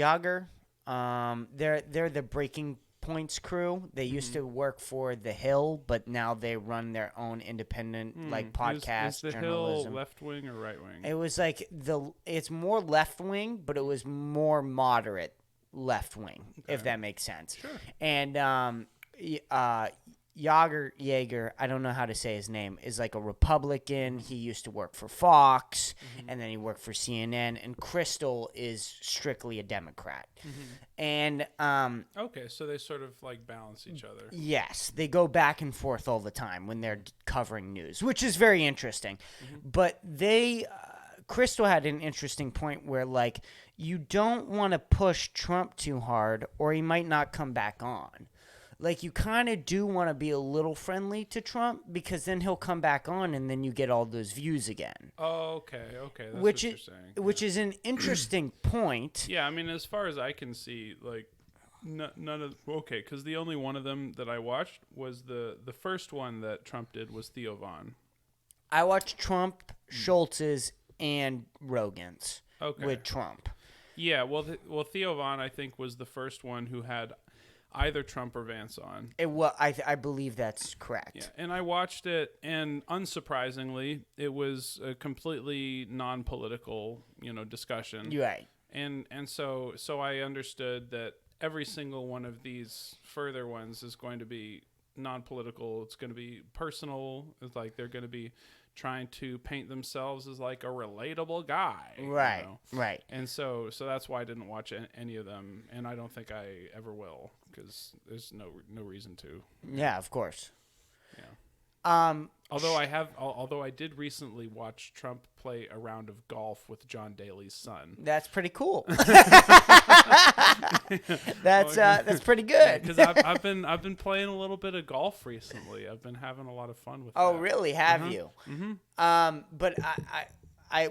S1: They're the Breaking Points crew. They used to work for The Hill, but now they run their own independent podcast.
S2: Is The
S1: journalism.
S2: Hill left wing or right wing?
S1: It was like it's more left wing, but it was more moderate left wing, if that makes sense.
S2: Sure.
S1: And Yager, I don't know how to say his name, is like a Republican. He used to work for Fox, and then he worked for CNN. And Crystal is strictly a Democrat. And
S2: okay, so they sort of like balance each other.
S1: Yes, they go back and forth all the time when they're covering news, which is very interesting. But Crystal had an interesting point where like you don't want to push Trump too hard, or he might not come back on. Like, you kind of do want to be a little friendly to Trump because then he'll come back on and then you get all those views again.
S2: Oh, okay. That's
S1: what
S2: you're saying.
S1: Which is an interesting point.
S2: Yeah, I mean, as far as I can see, like, none of... Okay, because the only one of them that I watched was the first one that Trump did was Theo Von.
S1: I watched Trump, Schultz's, and Rogan's with Trump.
S2: Yeah, well, Theo Von, I think, was the first one who had... either Trump or Vance on.
S1: I believe that's correct.
S2: Yeah, and I watched it, and unsurprisingly, it was a completely non-political, discussion.
S1: Right.
S2: And so I understood that every single one of these further ones is going to be non-political. It's going to be personal. It's like they're going to be trying to paint themselves as like a relatable guy.
S1: Right, right.
S2: And so that's why I didn't watch any of them, and I don't think I ever will. because there's no reason to.
S1: Yeah, of course.
S2: Yeah. Although I did recently watch Trump play a round of golf with John Daly's son.
S1: That's pretty cool. That's pretty good.
S2: Because I've been playing a little bit of golf recently. I've been having a lot of fun with.
S1: Oh,
S2: that.
S1: really? Have you?
S2: Mm-hmm.
S1: But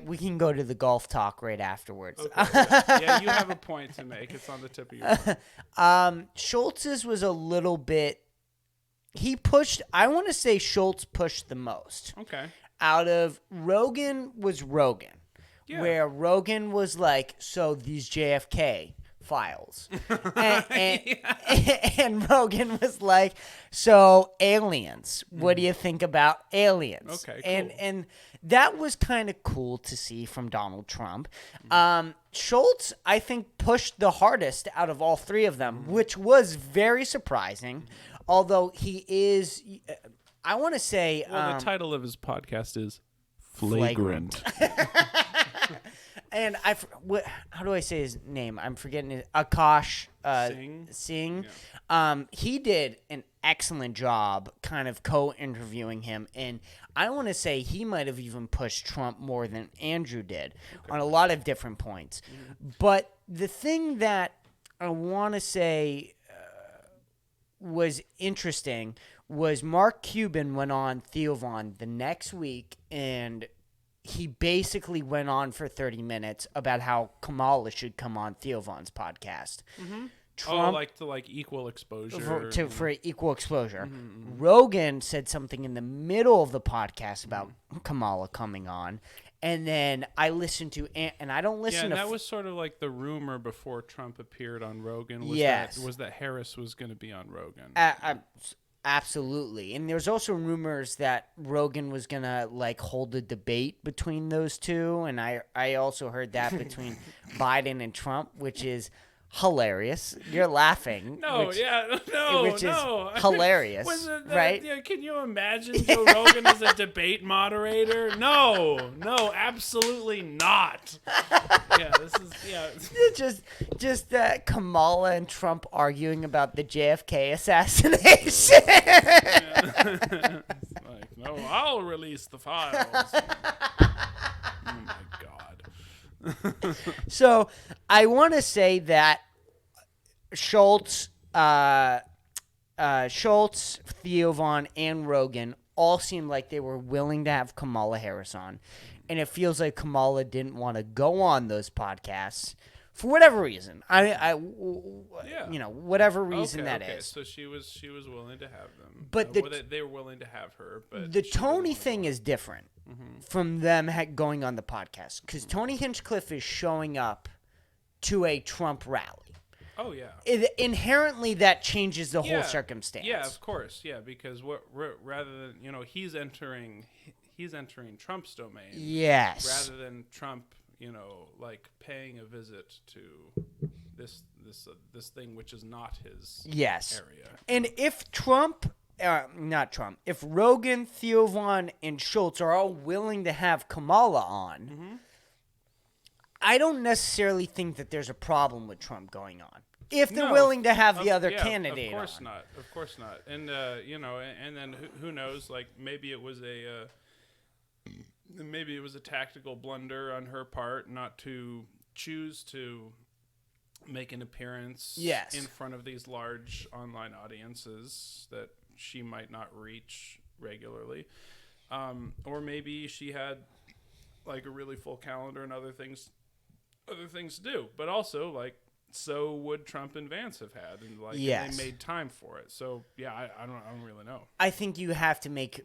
S1: we can go to the golf talk right afterwards.
S2: Okay, yeah, you have a point to make. It's on the tip of your tongue.
S1: Schultz's was a little bit. He pushed. I want to say Schultz pushed the most.
S2: Okay.
S1: Out of Rogan was Rogan, where Rogan was like, so these JFK files, and Rogan was like, so aliens. What do you think about aliens?
S2: Okay, cool.
S1: And that was kind of cool to see from Donald Trump. Schultz, I think, pushed the hardest out of all three of them, which was very surprising. Although he is, I want to say...
S2: Well, the title of his podcast is Flagrant.
S1: And how do I say his name? I'm forgetting it. Akash Singh. Yeah. He did an excellent job kind of co-interviewing him. And I want to say he might have even pushed Trump more than Andrew did on a lot of different points. But the thing that I want to say... was interesting was Mark Cuban went on Theo Von the next week, and he basically went on for 30 minutes about how Kamala should come on Theo Von's podcast. Trump,
S2: like equal exposure.
S1: For equal exposure. Rogan said something in the middle of the podcast about Kamala coming on. And then I listened to, and I don't listen to.
S2: Yeah, that was sort of like the rumor before Trump appeared on Rogan. Was that Harris was going to be on Rogan.
S1: Absolutely, and there's also rumors that Rogan was going to like hold a debate between those two, and I also heard that between Biden and Trump, which is hilarious. You're laughing.
S2: Which is
S1: hilarious, right?
S2: Can you imagine Joe Rogan as a debate moderator? No, absolutely not.
S1: Just Kamala and Trump arguing about the JFK assassination.
S2: It's like, no, I'll release the files. Oh my God.
S1: So I want to say that Schultz, Theo Von, and Rogan all seemed like they were willing to have Kamala Harris on, and it feels like Kamala didn't want to go on those podcasts for whatever reason. Whatever reason that is.
S2: So she was willing to have them,
S1: but
S2: they were willing to have her. But
S1: the Tony thing is different from them going on the podcast, because Tony Hinchcliffe is showing up to a Trump rally.
S2: Oh yeah.
S1: Inherently, that changes the whole circumstance.
S2: Yeah, of course. Yeah, because rather than he's entering Trump's domain.
S1: Yes.
S2: Rather than Trump, like paying a visit to this thing which is not his area. And
S1: if if Rogan, Theo Von, and Schultz are all willing to have Kamala on, I don't necessarily think that there's a problem with Trump going on. If they're willing to have the other candidate on.
S2: Of course not. And, and then who knows, like maybe it was a tactical blunder on her part not to choose to make an appearance in front of these large online audiences that she might not reach regularly. Or maybe she had like a really full calendar and other things to do. But also, like, so would Trump and Vance have had, and like they made time for it. So I don't really know.
S1: I think you have to make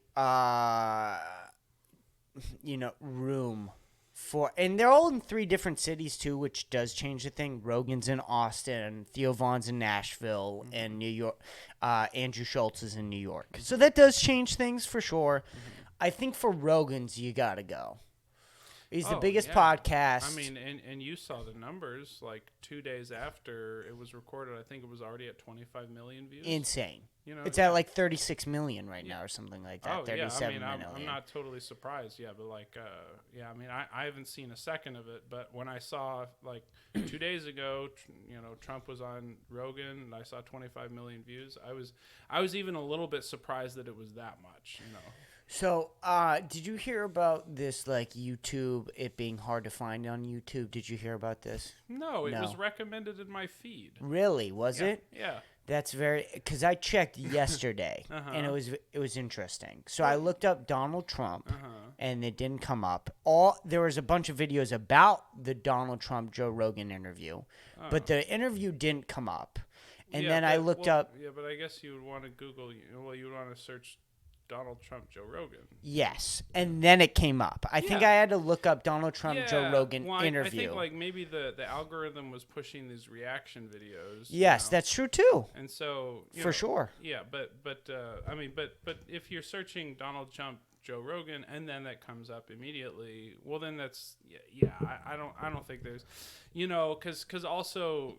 S1: room for, and they're all in 3 different cities too, which does change the thing. Rogan's in Austin, Theo Von's in Nashville, and New York. Andrew Schultz is in New York, so that does change things for sure. I think for Rogan's, you gotta go. He's the biggest podcast.
S2: I mean, and you saw the numbers. Like 2 days after it was recorded, I think it was already at 25 million views.
S1: Insane.
S2: You know,
S1: it's at like 36 million right now or something like that.
S2: Oh,
S1: 37
S2: yeah. I mean,
S1: million.
S2: I'm not totally surprised. Yeah, but like, I mean, I haven't seen a second of it. But when I saw like 2 days ago, Trump was on Rogan, and I saw 25 million views. I was even a little bit surprised that it was that much.
S1: So, did you hear about this, like, YouTube, it being hard to find on YouTube? Did you hear about this?
S2: No, it was recommended in my feed.
S1: Really? Was it?
S2: Yeah.
S1: That's because I checked yesterday, and it was interesting. So I looked up Donald Trump, and it didn't come up. There was a bunch of videos about the Donald Trump Joe Rogan interview, but the interview didn't come up. And then I looked up.
S2: Yeah, but I guess you would want to Google. Well, you would want to search Donald Trump Joe Rogan.
S1: Yes, and then it came up. I think I had to look up Donald Trump Joe Rogan interview.
S2: I think like maybe the algorithm was pushing these reaction videos.
S1: Yes, that's true too.
S2: And so
S1: for sure.
S2: Yeah, but I mean, but if you're searching Donald Trump Joe Rogan and then that comes up immediately, well then that's I don't think there's, because also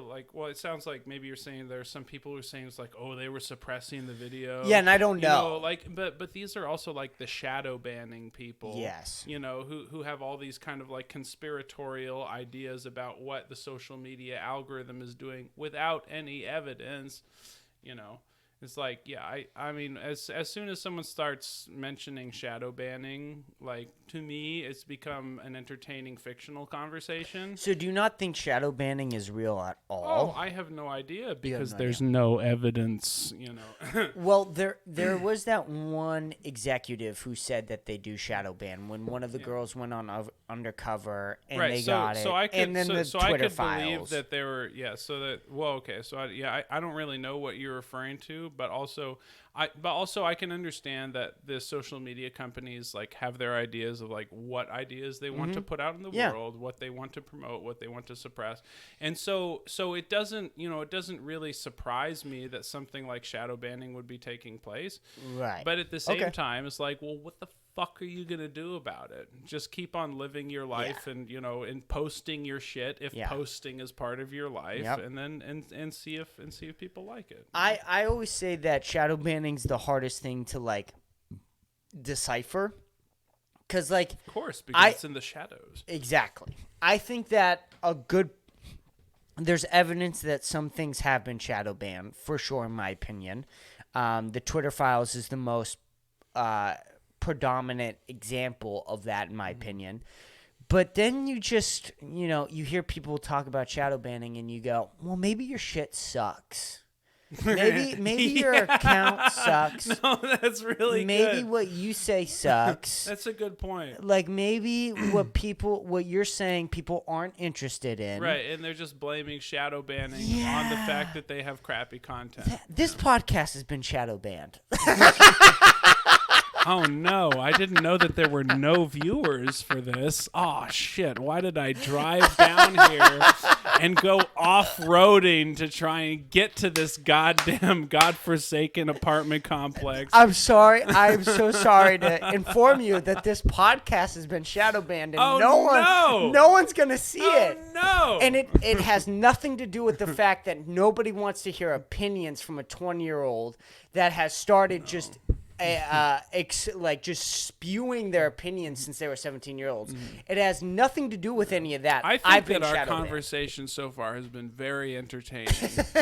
S2: like, well, it sounds like maybe you're saying there's some people who are saying it's like, oh, they were suppressing the video.
S1: Yeah, and I don't know.
S2: But these are also like the shadow banning people.
S1: Yes.
S2: Who have all these kind of like conspiratorial ideas about what the social media algorithm is doing without any evidence. It's like, I mean, as soon as someone starts mentioning shadow banning, like, to me, it's become an entertaining fictional conversation.
S1: So do you not think shadow banning is real at all?
S2: Oh, I have no idea because there's no evidence,
S1: Well, there was that one executive who said that they do shadow ban when one of the girls went on undercover and they got it. And then the Twitter files.
S2: Believe that they were, I don't really know what you're referring to. But also I can understand that the social media companies like have their ideas of like what ideas they want to put out in the world, what they want to promote, what they want to suppress. And so it doesn't really surprise me that something like shadow banning would be taking place.
S1: Right.
S2: But at the same time, it's like, well, what the fuck are you gonna do about it? Just keep on living your life and and posting your shit if posting is part of your life, and then and see if people like it.
S1: I always say that shadow banning's the hardest thing to like decipher, because like
S2: of course because it's in the shadows.
S1: Exactly. I think that there's evidence that some things have been shadow banned for sure, in my opinion. The Twitter files is the most predominant example of that, in my opinion. But then you just, you hear people talk about shadow banning and you go, well, maybe your shit sucks. Maybe your account sucks.
S2: No, that's really
S1: maybe
S2: good.
S1: what you say sucks.
S2: That's a good point.
S1: Like maybe what you're saying people aren't interested in.
S2: Right, and they're just blaming shadow banning on the fact that they have crappy content.
S1: This podcast has been shadow banned.
S2: Oh, no. I didn't know that there were no viewers for this. Oh, shit. Why did I drive down here and go off-roading to try and get to this goddamn godforsaken apartment complex?
S1: I'm sorry. I'm so sorry to inform you that this podcast has been shadow banned, and no one's going to see it.
S2: No.
S1: And it has nothing to do with the fact that nobody wants to hear opinions from a 20-year-old that has started just spewing their opinions since they were 17-year-olds. It has nothing to do with any of that.
S2: I think that our conversation so far has been very entertaining.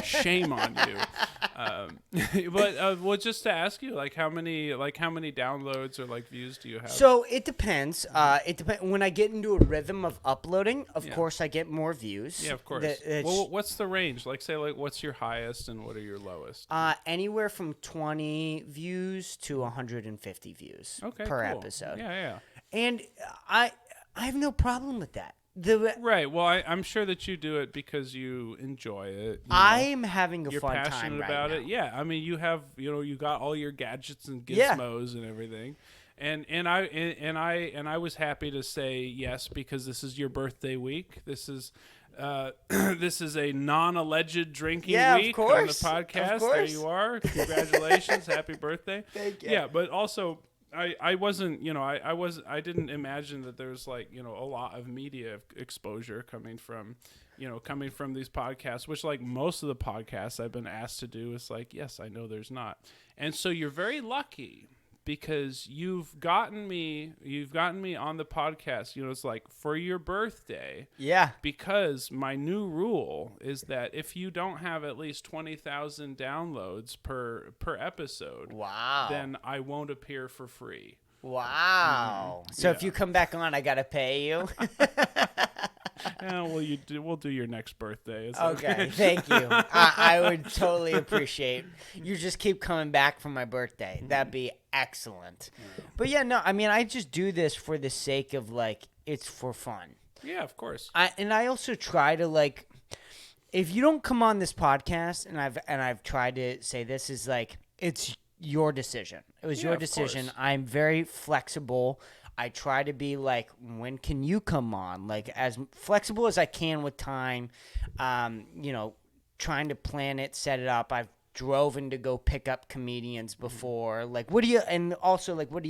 S2: Shame on you. But just to ask you, how many downloads or views do you have?
S1: So it depends. It depends. When I get into a rhythm of uploading, of course, I get more views.
S2: Yeah, of course. Well, what's the range? What's your highest and what are your lowest?
S1: Anywhere from 20 views to 150 views per episode.
S2: Yeah.
S1: And I have no problem with that.
S2: Right. Well, I'm sure that you do it because you enjoy it.
S1: I'm having a fun time.
S2: You're passionate about it. Yeah. I mean, you have you got all your gadgets and gizmos and everything. And I was happy to say yes because this is your birthday week. This is a non-alleged drinking week on the podcast. There you are. Congratulations. Happy birthday.
S1: Thank you.
S2: Yeah, but also I wasn't, I didn't imagine that there's like, a lot of media exposure coming from these podcasts, which like most of the podcasts I've been asked to do is like, yes, I know there's not. And so you're very lucky because you've gotten me on the podcast, it's like for your birthday.
S1: Yeah.
S2: Because my new rule is that if you don't have at least 20,000 downloads per episode,
S1: wow,
S2: then I won't appear for free.
S1: Wow. So if you come back on, I got to pay you?
S2: Yeah, well, we'll do your next birthday.
S1: Okay, thank you. I would totally appreciate. You just keep coming back for my birthday. That'd be excellent. Yeah. But yeah, no, I mean, I just do this for the sake of like it's for fun.
S2: Yeah, of course.
S1: I also try to like, if you don't come on this podcast, and I've tried to say this is like it's your decision. It was your decision. I'm very flexible. I try to be like, when can you come on? Like as flexible as I can with time, trying to plan it, set it up. I've driven to go pick up comedians before. Like, what do you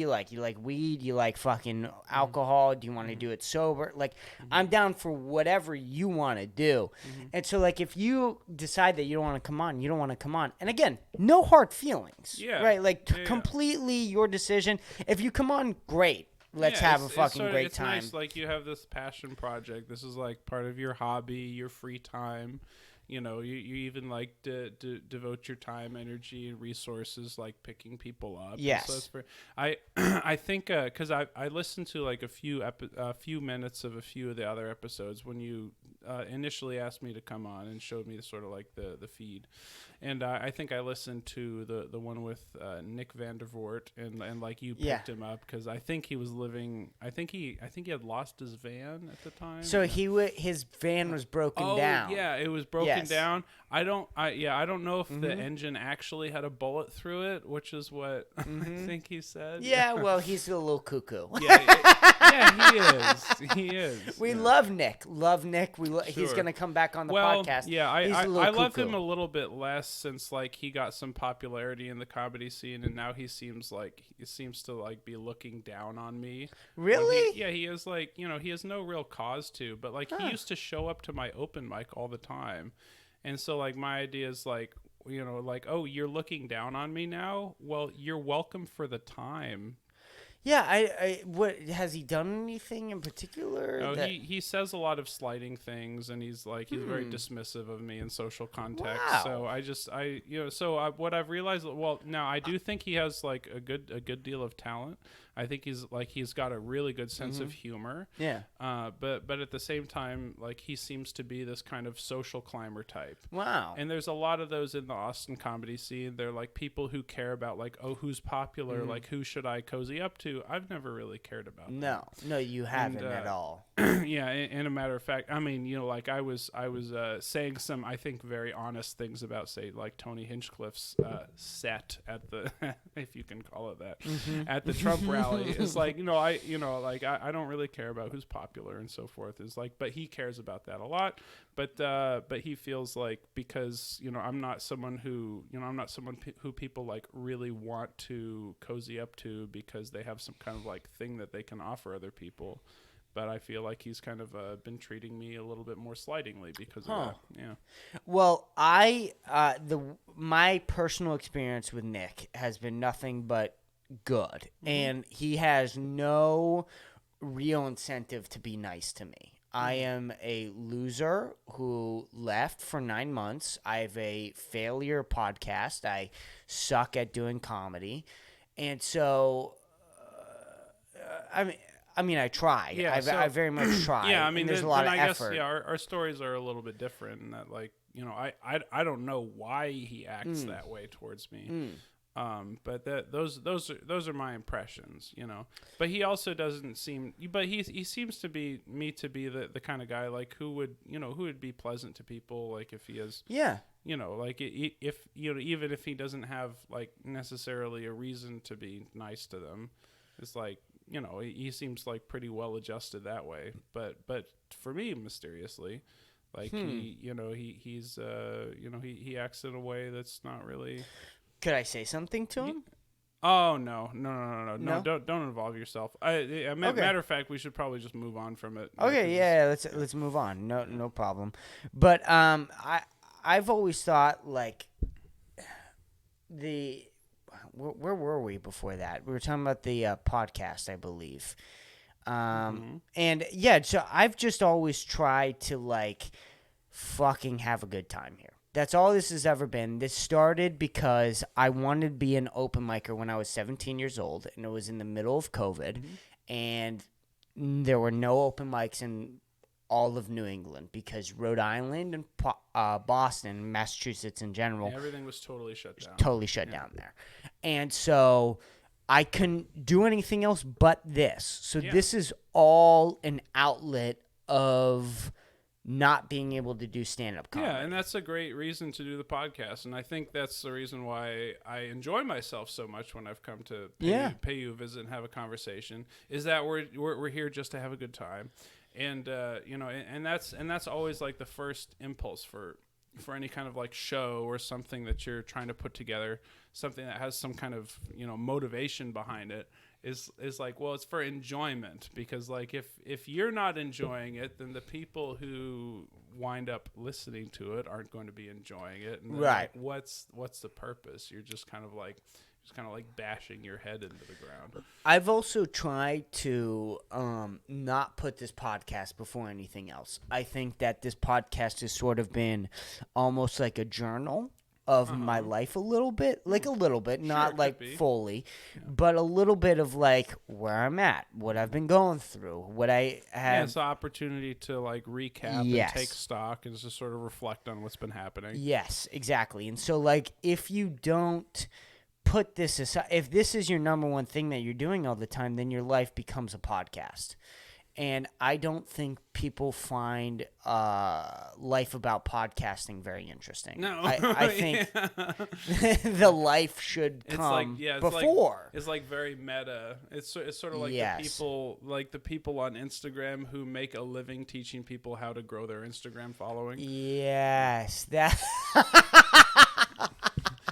S1: like? You like weed? You like fucking alcohol? Do you want to do it sober? Like, I'm down for whatever you want to do. And so, like, if you decide that you don't want to come on, you don't want to come on. And again, no hard feelings.
S2: Yeah.
S1: Right? Like, completely your decision. If you come on, great. Let's have a fucking great time.
S2: It's nice, like you have this passion project. This is like part of your hobby, your free time. You even like to devote your time, energy, and resources like picking people up.
S1: Yes.
S2: So I think because I listened to like a few minutes of a few of the other episodes when you initially asked me to come on and showed me sort of like the feed. And I think I listened to the one with Nick Vandervoort and like you picked him up because I think he was living. I think he had lost his van at the time.
S1: So his van was broken down.
S2: Oh yeah, it was broken down. I don't know if the engine actually had a bullet through it, which is what I think he said.
S1: Yeah, well, he's a little cuckoo.
S2: Yeah, he is.
S1: We love Nick. He's gonna come back on the podcast.
S2: Yeah, I love him a little bit less since like he got some popularity in the comedy scene, and now he seems to like be looking down on me.
S1: Really?
S2: He is like he has no real cause to, but like he used to show up to my open mic all the time, and so like my idea is like like, oh, you're looking down on me now? Well, you're welcome for the time.
S1: Yeah, what has he done anything in particular?
S2: No, he says a lot of slighting things, and he's very dismissive of me in social context. Wow. So what I've realized, now I do think he has like a good deal of talent. I think he's got a really good sense of humor.
S1: Yeah.
S2: But at the same time, like he seems to be this kind of social climber type.
S1: Wow.
S2: And there's a lot of those in the Austin comedy scene. They're like people who care about like, oh, who's popular? Like who should I cozy up to? I've never really cared about that.
S1: No, you haven't at all.
S2: Yeah, and a matter of fact, I mean, like I was saying some, I think, very honest things about, say, like Tony Hinchcliffe's set at the, if you can call it that, at the Trump rally. It's like, I don't really care about who's popular and so forth. Is like, but he cares about that a lot. But he feels like because I'm not someone who people like really want to cozy up to because they have some kind of like thing that they can offer other people. But I feel like he's kind of been treating me a little bit more slightingly because of that. Yeah.
S1: Well, my personal experience with Nick has been nothing but good, and he has no real incentive to be nice to me. I am a loser who left for 9 months. I have a failure podcast. I suck at doing comedy, and so I mean, I try.
S2: Yeah,
S1: I very much try.
S2: Yeah, I mean,
S1: there's a lot of effort.
S2: Guess, our stories are a little bit different in that, like, I don't know why he acts that way towards me. But those are my impressions, But he also doesn't seem. But he seems to be the kind of guy like who would be pleasant to people, like if he is.
S1: Yeah.
S2: Like if even if he doesn't have like necessarily a reason to be nice to them, it's like. He seems like pretty well adjusted that way, but for me, mysteriously, like he acts in a way that's not really.
S1: Could I say something to him?
S2: Oh no.
S1: No?
S2: Don't involve yourself. Matter of fact, we should probably just move on from it.
S1: Okay, yeah, let's move on. No problem. But I've always thought like where were we before that? We were talking about the podcast, I believe. And yeah, so I've just always tried to like fucking have a good time here. That's all this has ever been. This started because I wanted to be an open micer when I was 17 years old, and it was in the middle of COVID, and there were no open mics in all of New England because Rhode Island and Boston, Massachusetts in general,
S2: everything was totally shut down.
S1: Totally shut down there. And so I couldn't do anything else but this. So this is all an outlet of not being able to do stand-up comedy.
S2: Yeah, and that's a great reason to do the podcast. And I think that's the reason why I enjoy myself so much when I've come to pay you a visit and have a conversation, is that we're here just to have a good time. And and that's always like the first impulse for any kind of like show or something that you're trying to put together, something that has some kind of motivation behind it, is like, well, it's for enjoyment, because like if you're not enjoying it, then the people who wind up listening to it aren't going to be enjoying it, and
S1: right.
S2: Like, what's the purpose? You're just kind of like bashing your head into the ground.
S1: I've also tried to not put this podcast before anything else. I think that this podcast has sort of been almost like a journal of my life a little bit, not like fully, but a little bit of like where I'm at, what I've been going through, what I have.
S2: Yeah, it's the opportunity to like recap and take stock and just sort of reflect on what's been happening.
S1: Yes, exactly. And so like if you don't put this aside, if this is your number one thing that you're doing all the time, then your life becomes a podcast. And I don't think people find life about podcasting very interesting.
S2: No,
S1: I think the life should come before.
S2: It's like very meta. It's sort of like the people on Instagram who make a living teaching people how to grow their Instagram following.
S1: Yes, that.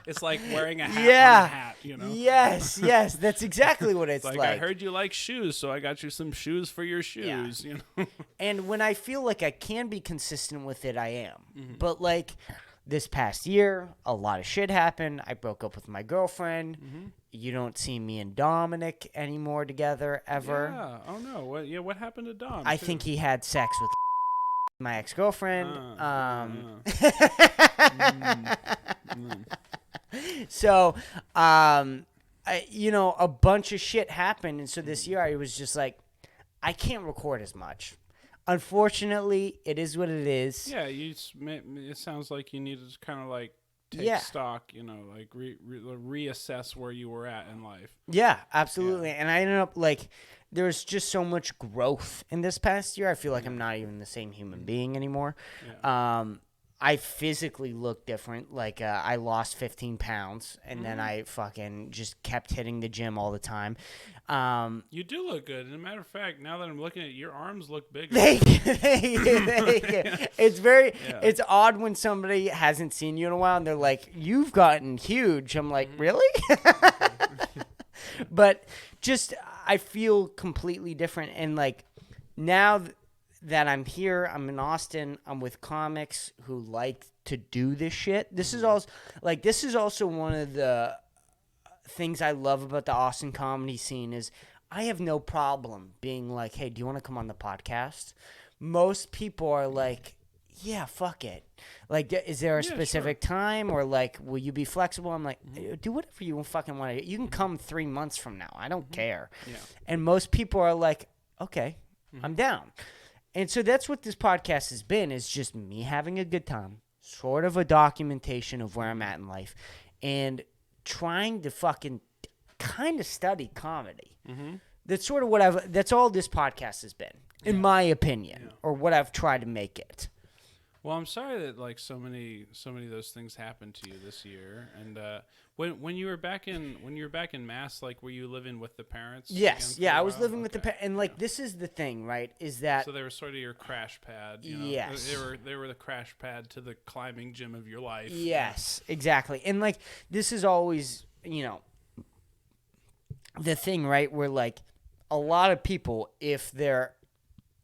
S2: It's like wearing a hat on a hat,
S1: Yes, that's exactly what it's like.
S2: I heard you like shoes, so I got you some shoes for your shoes,
S1: And when I feel like I can be consistent with it, I am. Mm-hmm. But like this past year, a lot of shit happened. I broke up with my girlfriend. Mm-hmm. You don't see me and Dominic anymore together ever.
S2: Yeah. Oh no. What happened to Dom?
S1: I think he had sex with my ex-girlfriend. So, a bunch of shit happened, and so this year I was just like, I can't record as much. Unfortunately, it is what it is.
S2: Yeah, it sounds like you need to kind of like take stock, like reassess where you were at in life.
S1: Yeah, absolutely. Yeah. And I ended up like, there's just so much growth in this past year. I feel like I'm not even the same human being anymore. Yeah. I physically look different. Like, I lost 15 pounds, and then I fucking just kept hitting the gym all the time.
S2: You do look good. As a matter of fact, now that I'm looking at it, your arms look bigger.
S1: Thank you. It's odd when somebody hasn't seen you in a while, and they're like, you've gotten huge. I'm like, really? But just, I feel completely different. And, like, now that I'm here, I'm in Austin, I'm with comics who like to do this shit. This is also one of the things I love about the Austin comedy scene is I have no problem being like, hey, do you want to come on the podcast? Most people are like, yeah, fuck it. Like, is there a specific time, or like, will you be flexible? I'm like, do whatever you fucking want to do. You can come 3 months from now. I don't care. Yeah. And most people are like, okay, I'm down. And so that's what this podcast has been, is just me having a good time, sort of a documentation of where I'm at in life, and trying to fucking kind of study comedy. Mm-hmm. That's sort of that's all this podcast has been, in my opinion, or what I've tried to make it.
S2: Well, I'm sorry that like so many of those things happened to you this year. And when you were back in Mass, like, were you living with the parents?
S1: Yes, I was living with the parents, and like this is the thing, right? Is that
S2: so they were sort of your crash pad?
S1: Yes,
S2: they were the crash pad to the climbing gym of your life.
S1: Yes, exactly. And like this is always, the thing, right, where like a lot of people, if their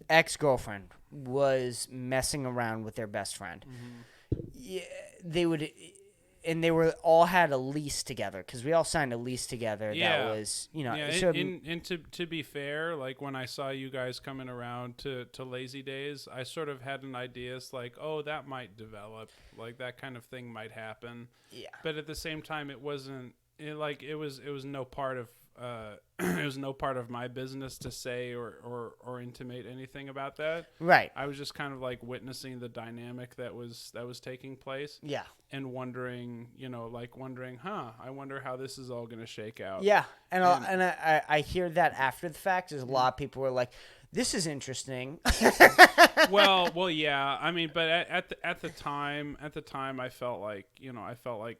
S1: ex-girlfriend was messing around with their best friend, yeah, they would, and they were all had a lease together because we all signed a lease together.
S2: Yeah.
S1: That was, you know,
S2: Yeah,
S1: so
S2: and to be fair, like when I saw you guys coming around to Lazy Days, I sort of had an idea. It's like, oh, that might develop, like that kind of thing might happen.
S1: yeah,
S2: But at the same time, it wasn't. It was no part of it was no part of my business to say or intimate anything about that.
S1: right,
S2: I was just kind of like witnessing the dynamic that was taking place.
S1: yeah.
S2: And wondering, I wonder how this is all going to shake out.
S1: Yeah, and I hear that after the fact. There's a lot of people who are like, "This is interesting."
S2: well, yeah. I mean, but at the time, I felt like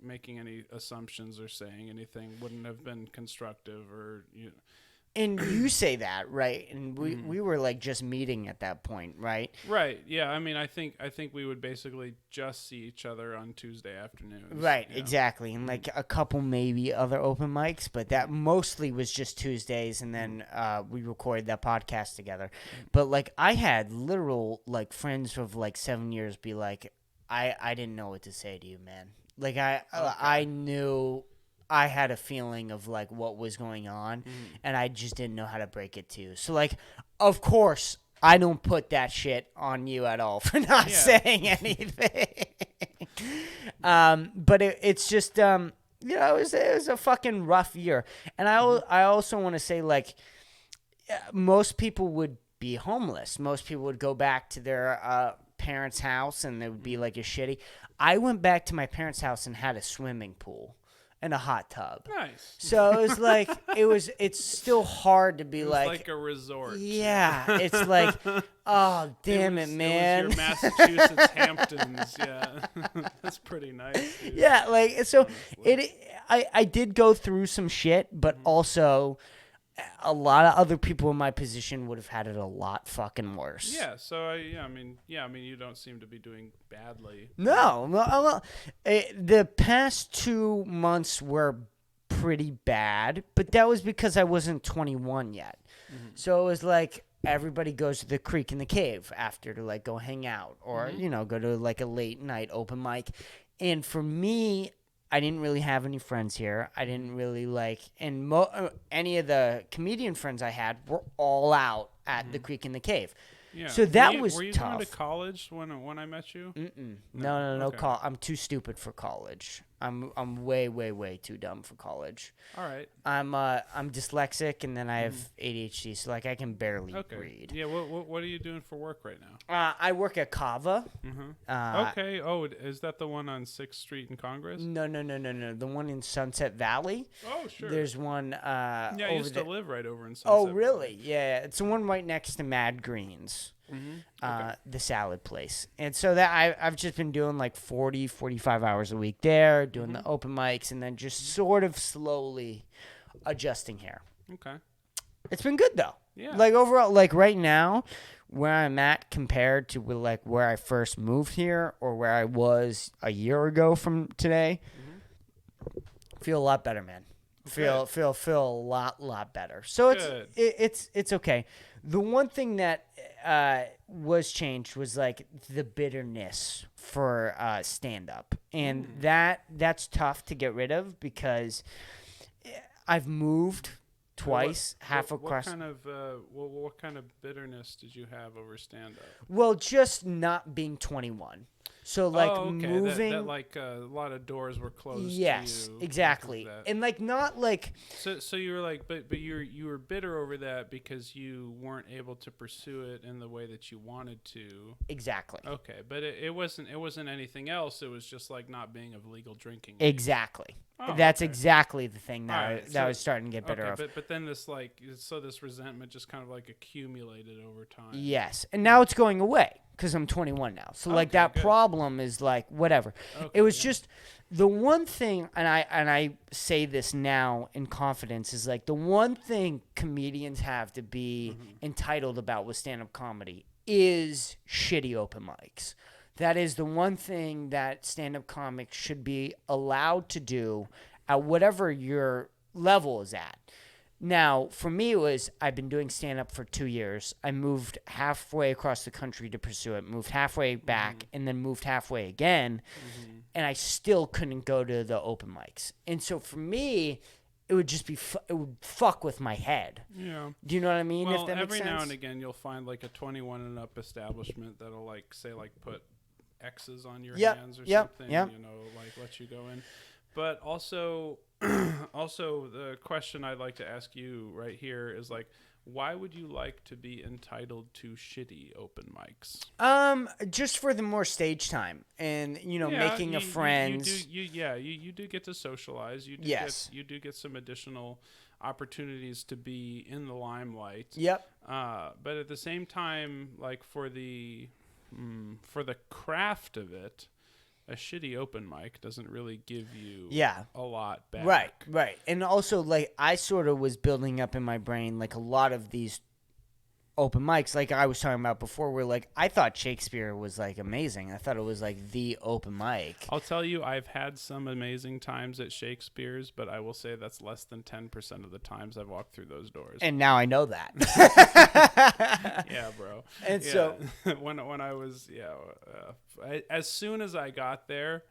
S2: making any assumptions or saying anything wouldn't have been constructive or.
S1: And you say that, right? And we were like just meeting at that point, right?
S2: Right. Yeah. I mean, I think we would basically just see each other on Tuesday afternoons.
S1: Right. Yeah. Exactly. And like a couple maybe other open mics, but that mostly was just Tuesdays. And then we recorded that podcast together. But like I had literal like friends of like 7 years be like, I didn't know what to say to you, man. Like I knew. I had a feeling of like what was going on, and I just didn't know how to break it to you. So like, of course, I don't put that shit on you at all for not saying anything. But it's just it was a fucking rough year, and I also want to say like, most people would be homeless. Most people would go back to their parents' house, and it would be like a shitty. I went back to my parents' house and had a swimming pool and a hot tub.
S2: Nice.
S1: So it was like it's still hard to be like
S2: a resort.
S1: Yeah, it's like, oh damn it, man.
S2: It was your Massachusetts Hamptons. Yeah, that's pretty nice. Dude.
S1: Yeah, like so I did go through some shit, but also a lot of other people in my position would have had it a lot worse.
S2: Yeah. So I mean, you don't seem to be doing badly.
S1: No, well, the past 2 months were pretty bad, but that was because I wasn't 21 yet. So it was like everybody goes to the creek and the cave after to like go hang out or go to like a late night open mic, and for me, I didn't really have any friends here. I didn't really and any of the comedian friends I had were all out at the creek and the cave.
S2: Yeah.
S1: So that was tough.
S2: Were you going to college when I met you?
S1: No.
S2: Okay.
S1: I'm too stupid for college. I'm way too dumb for college.
S2: All right.
S1: I'm dyslexic, and then I have ADHD, so like I can barely read.
S2: Yeah. What are you doing for work right now?
S1: I work at Kava.
S2: Okay. Oh, is that the one on 6th Street in Congress?
S1: No. The one in Sunset Valley.
S2: Oh, sure.
S1: There's one.
S2: Yeah, I used to live right over in Sunset.
S1: Oh, really?
S2: Valley.
S1: Yeah, it's the one right next to Mad Greens.
S2: Okay.
S1: The salad place. And so that I've just been doing like 45 hours a week there, doing the open mics, and then just sort of slowly adjusting here.
S2: Okay.
S1: It's been good though.
S2: Yeah.
S1: Like overall, like right now, where I'm at compared to like where I first moved here or where I was a year ago from today, feel a lot better, man. Feel a lot better. So it's okay. The one thing that was changed was like the bitterness for stand up, and that's tough to get rid of because I've moved twice, half across.
S2: What kind of bitterness did you have over stand up?
S1: Well, just not being 21. So like moving,
S2: that like a lot of doors were closed.
S1: Yes,
S2: to you
S1: exactly, and like not like.
S2: So you were like, but you were bitter over that because you weren't able to pursue it in the way that you wanted to.
S1: Exactly.
S2: Okay, but it wasn't anything else. It was just like not being of legal drinking.
S1: Exactly.
S2: Oh,
S1: That's
S2: okay.
S1: exactly the thing that
S2: Right,
S1: I was starting to get bitter of.
S2: But then this this resentment just kind of like accumulated over time.
S1: Yes, and now it's going away because I'm 21 now. So like that problem is like whatever.
S2: Okay,
S1: it was just the one thing, and I say this now in confidence, is like the one thing comedians have to be entitled about with stand-up comedy is shitty open mics. That is the one thing that stand-up comics should be allowed to do at whatever your level is at. Now, for me, it was I've been doing stand-up for 2 years. I moved halfway across the country to pursue it, moved halfway back, and then moved halfway again, and I still couldn't go to the open mics. And so for me, it would just be it would fuck with my head.
S2: Yeah.
S1: Do you know what I mean?
S2: Well,
S1: if that makes
S2: every
S1: sense?
S2: now and again, you'll find like a 21 and up establishment that'll like say like put X's on your hands or something. You know, like let you go in. But also, the question I'd like to ask you right here is like, why would you like to be entitled to shitty open mics?
S1: Just for the more stage time and making a friend.
S2: You do get to socialize. You do get some additional opportunities to be in the limelight.
S1: Yep.
S2: But at the same time, like for the craft of it, a shitty open mic doesn't really give you a lot back.
S1: Right. And also, like, I sort of was building up in my brain, like, a lot of these open mics, like I was talking about before, where, like, I thought Shakespeare was, like, amazing. I thought it was, like, the open mic.
S2: I'll tell you, I've had some amazing times at Shakespeare's, but I will say that's less than 10% of the times I've walked through those doors.
S1: And now I know that.
S2: Yeah, bro.
S1: And so
S2: when I was as soon as I got there,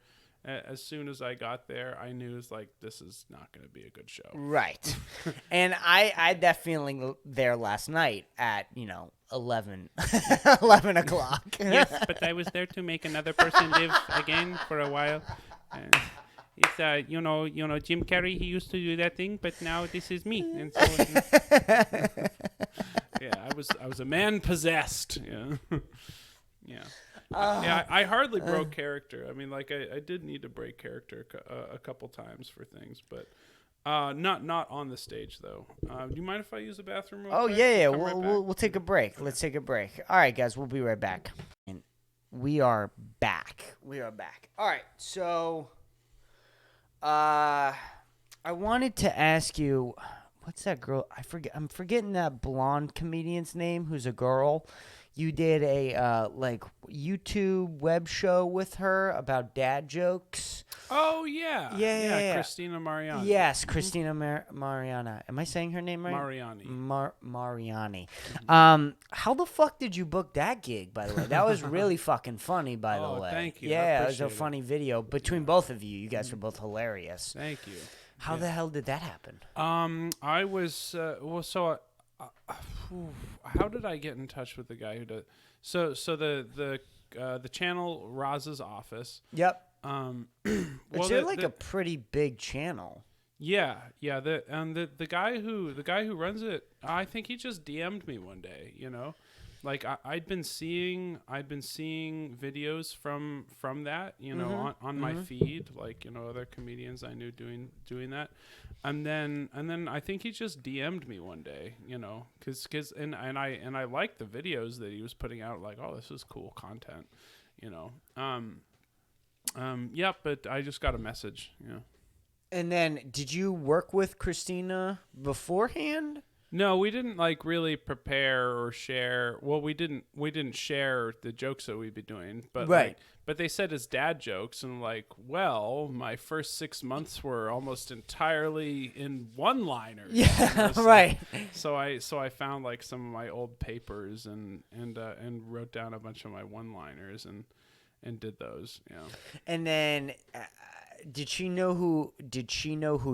S2: I knew it's like this is not going to be a good show.
S1: Right. And I had that feeling there last night at 11 o'clock.
S2: Yes, but I was there to make another person live again for a while. It's Jim Carrey, he used to do that thing, but now this is me. And so I was a man possessed. Yeah. Yeah. I hardly broke character. I mean, like I did need to break character a couple times for things, but not on the stage though. Do you mind if I use the bathroom?
S1: Oh yeah. We'll take a break. Let's take a break. All right, guys, we'll be right back. And we are back. All right, so I wanted to ask you, what's that girl? I'm forgetting that blonde comedian's name who's a girl. You did a YouTube web show with her about dad jokes.
S2: Oh yeah.
S1: Yeah.
S2: Christina Mariani.
S1: Yes, Christina Mariana. Am I saying her name right?
S2: Mariani.
S1: Mariani. How the fuck did you book that gig? By the way, that was really fucking funny. By the way,
S2: thank you.
S1: Yeah, it was a funny video between both of you. You guys were both hilarious.
S2: Thank you.
S1: How the hell did that happen?
S2: I was how did I get in touch with the guy who does? So the channel Roz's Office.
S1: Yep.
S2: Well,
S1: they're like a pretty big channel.
S2: Yeah. The guy who runs it, I think he just DM'd me one day. Like I'd been seeing videos from that, on my feed, like other comedians I knew doing that, and then I think he just DM'd me one day, because I liked the videos that he was putting out, like, oh, this is cool content, but I just got a message,
S1: And then, did you work with Christina beforehand?
S2: No, we didn't really prepare or share. Well, we didn't share the jokes that we'd be doing, but
S1: right.
S2: But they said it's dad jokes, and my first 6 months were almost entirely in one-liners.
S1: Yeah, right.
S2: So I found like some of my old papers and wrote down a bunch of my one-liners and did those. Yeah.
S1: And then, did she know who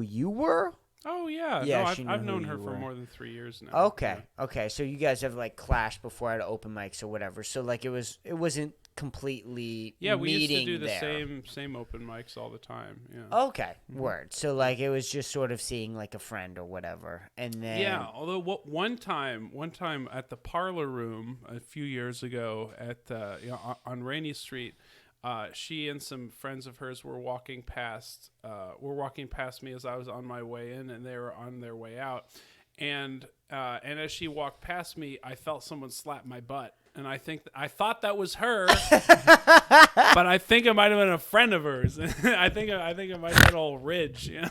S1: you were?
S2: Oh yeah,
S1: yeah.
S2: No, I've known her for more than 3 years now.
S1: Okay. So you guys have like clashed before at open mics or whatever. So like it wasn't completely.
S2: Yeah, we used to do the
S1: there.
S2: same open mics all the time. Yeah.
S1: Okay, word. So like it was just sort of seeing like a friend or whatever, and then
S2: Although one time at the Parlor Room a few years ago at on Rainey Street. She and some friends of hers were walking past me as I was on my way in, and they were on their way out. And as she walked past me, I felt someone slap my butt, and I thought that was her, but I think it might have been a friend of hers. I think it might have been old Ridge. Yeah.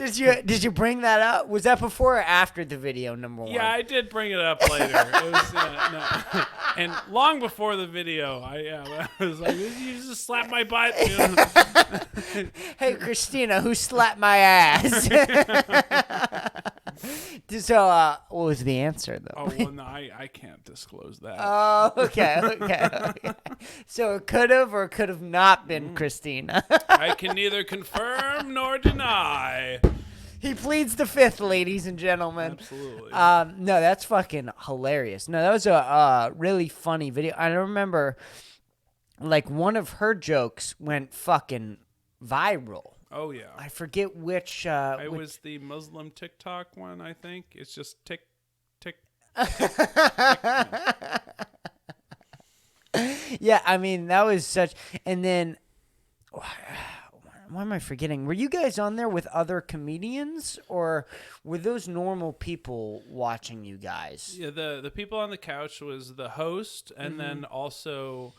S1: Did you bring that up? Was that before or after the video, number one?
S2: Yeah, I did bring it up later. It was, no. And long before the video, I was like, you just slapped my butt. You know?
S1: Hey, Christina, who slapped my ass? So, what was the answer, though?
S2: Oh, well, no, I can't disclose that.
S1: Oh, okay. So it could have or could have not been Christina.
S2: I can neither confirm nor deny.
S1: He pleads the fifth, ladies and gentlemen.
S2: Absolutely.
S1: No, that's fucking hilarious. No, that was a really funny video. I remember, like, one of her jokes went fucking viral.
S2: Oh, yeah.
S1: I forget which.
S2: It was the Muslim TikTok one, I think. It's just tick, tick.
S1: Yeah, I mean, that was such. And then, why am I forgetting? Were you guys on there with other comedians, or were those normal people watching you guys?
S2: Yeah, the people on the couch was the host, and then also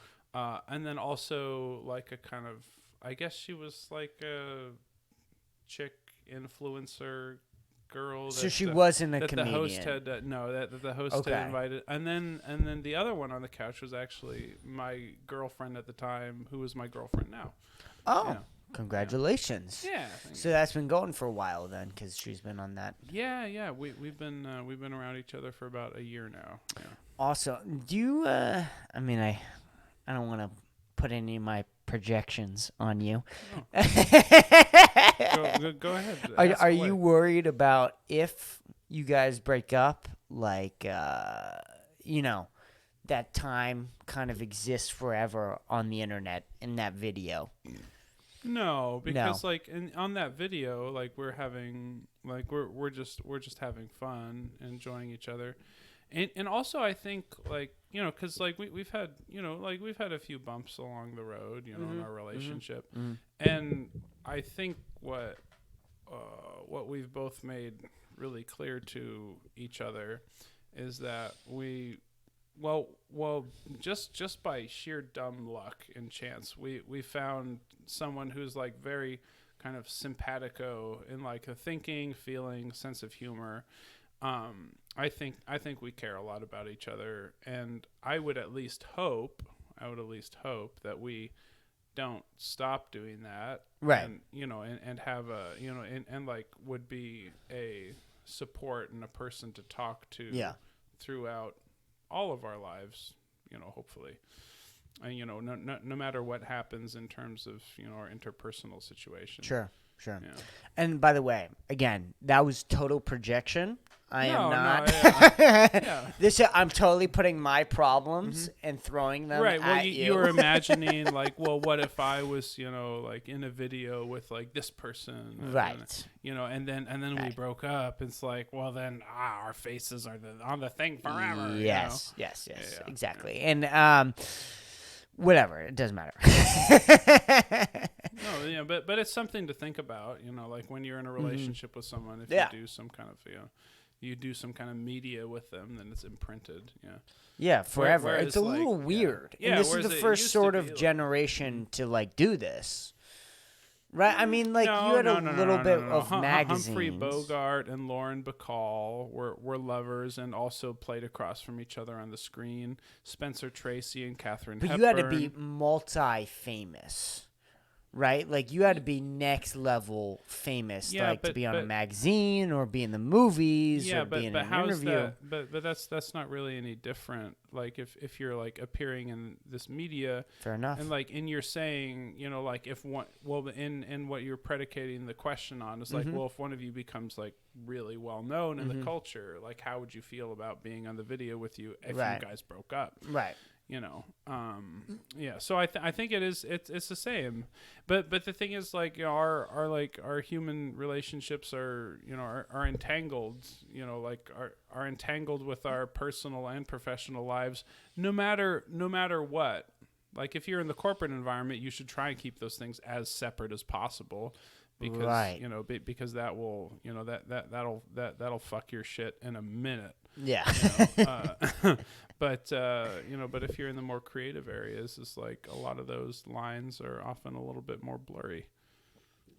S2: like a kind of, I guess she was like a chick influencer girl.
S1: So she wasn't a
S2: that
S1: comedian.
S2: The host had that the host had invited, and then the other one on the couch was actually my girlfriend at the time, who is my girlfriend now.
S1: Oh,
S2: yeah.
S1: Congratulations!
S2: Yeah.
S1: So that's been going for a while then, because she's been on that.
S2: Yeah. We've been around each other for about a year now. Yeah.
S1: Also, do you? I mean, I don't want to put any of my projections on you.
S2: Oh. Go ahead.
S1: Are you worried about if you guys break up, like, that time kind of exists forever on the internet in that video?
S2: No, because like on that video, like we're just having fun, enjoying each other. And also I think, like, because like we've had a few bumps along the road, in our relationship. And I think what we've both made really clear to each other is that just by sheer dumb luck and chance, we found someone who's like very kind of simpatico in like a thinking, feeling, sense of humor. I think we care a lot about each other, and I would at least hope that we don't stop doing that,
S1: right?
S2: And and have a and like would be a support and a person to talk to, throughout all of our lives, hopefully, and no matter what happens in terms of our interpersonal situation.
S1: Sure. Yeah.
S2: And
S1: by the way, again, that was total projection. I am not. I'm totally putting my problems and throwing them at you.
S2: You were imagining like, well, what if I was, like in a video with like this person,
S1: right?
S2: And then we broke up. It's like, well, then our faces are on the thing forever.
S1: Yes, exactly. And whatever, it doesn't matter.
S2: No, but it's something to think about. Like when you're in a relationship with someone, if you do some kind of you do some kind of media with them, then it's imprinted.
S1: Yeah, forever.
S2: Whereas,
S1: it's a little weird. And this is the first sort of generation to like do this. Right? I mean, like, you had a little bit of magazines.
S2: Humphrey Bogart and Lauren Bacall were lovers and also played across from each other on the screen. Spencer Tracy and Katharine Hepburn.
S1: But you had to be multi-famous, right? Like, you had to be next level famous, to be on a magazine or be in the movies or be in an interview.
S2: But that's not really any different. Like, if you're like appearing in this media,
S1: fair enough.
S2: And like, and you're saying, like if one, in what you're predicating the question on is like, well, if one of you becomes like really well known in the culture, like how would you feel about being on the video with you if you guys broke up?
S1: Right.
S2: So I think it's the same, but the thing is, like, our human relationships are entangled, are entangled with our personal and professional lives, no matter what. Like, if you're in the corporate environment, you should try and keep those things as separate as possible, because because that will that'll fuck your shit in a minute.
S1: Yeah.
S2: But if you're in the more creative areas, it's like a lot of those lines are often a little bit more blurry.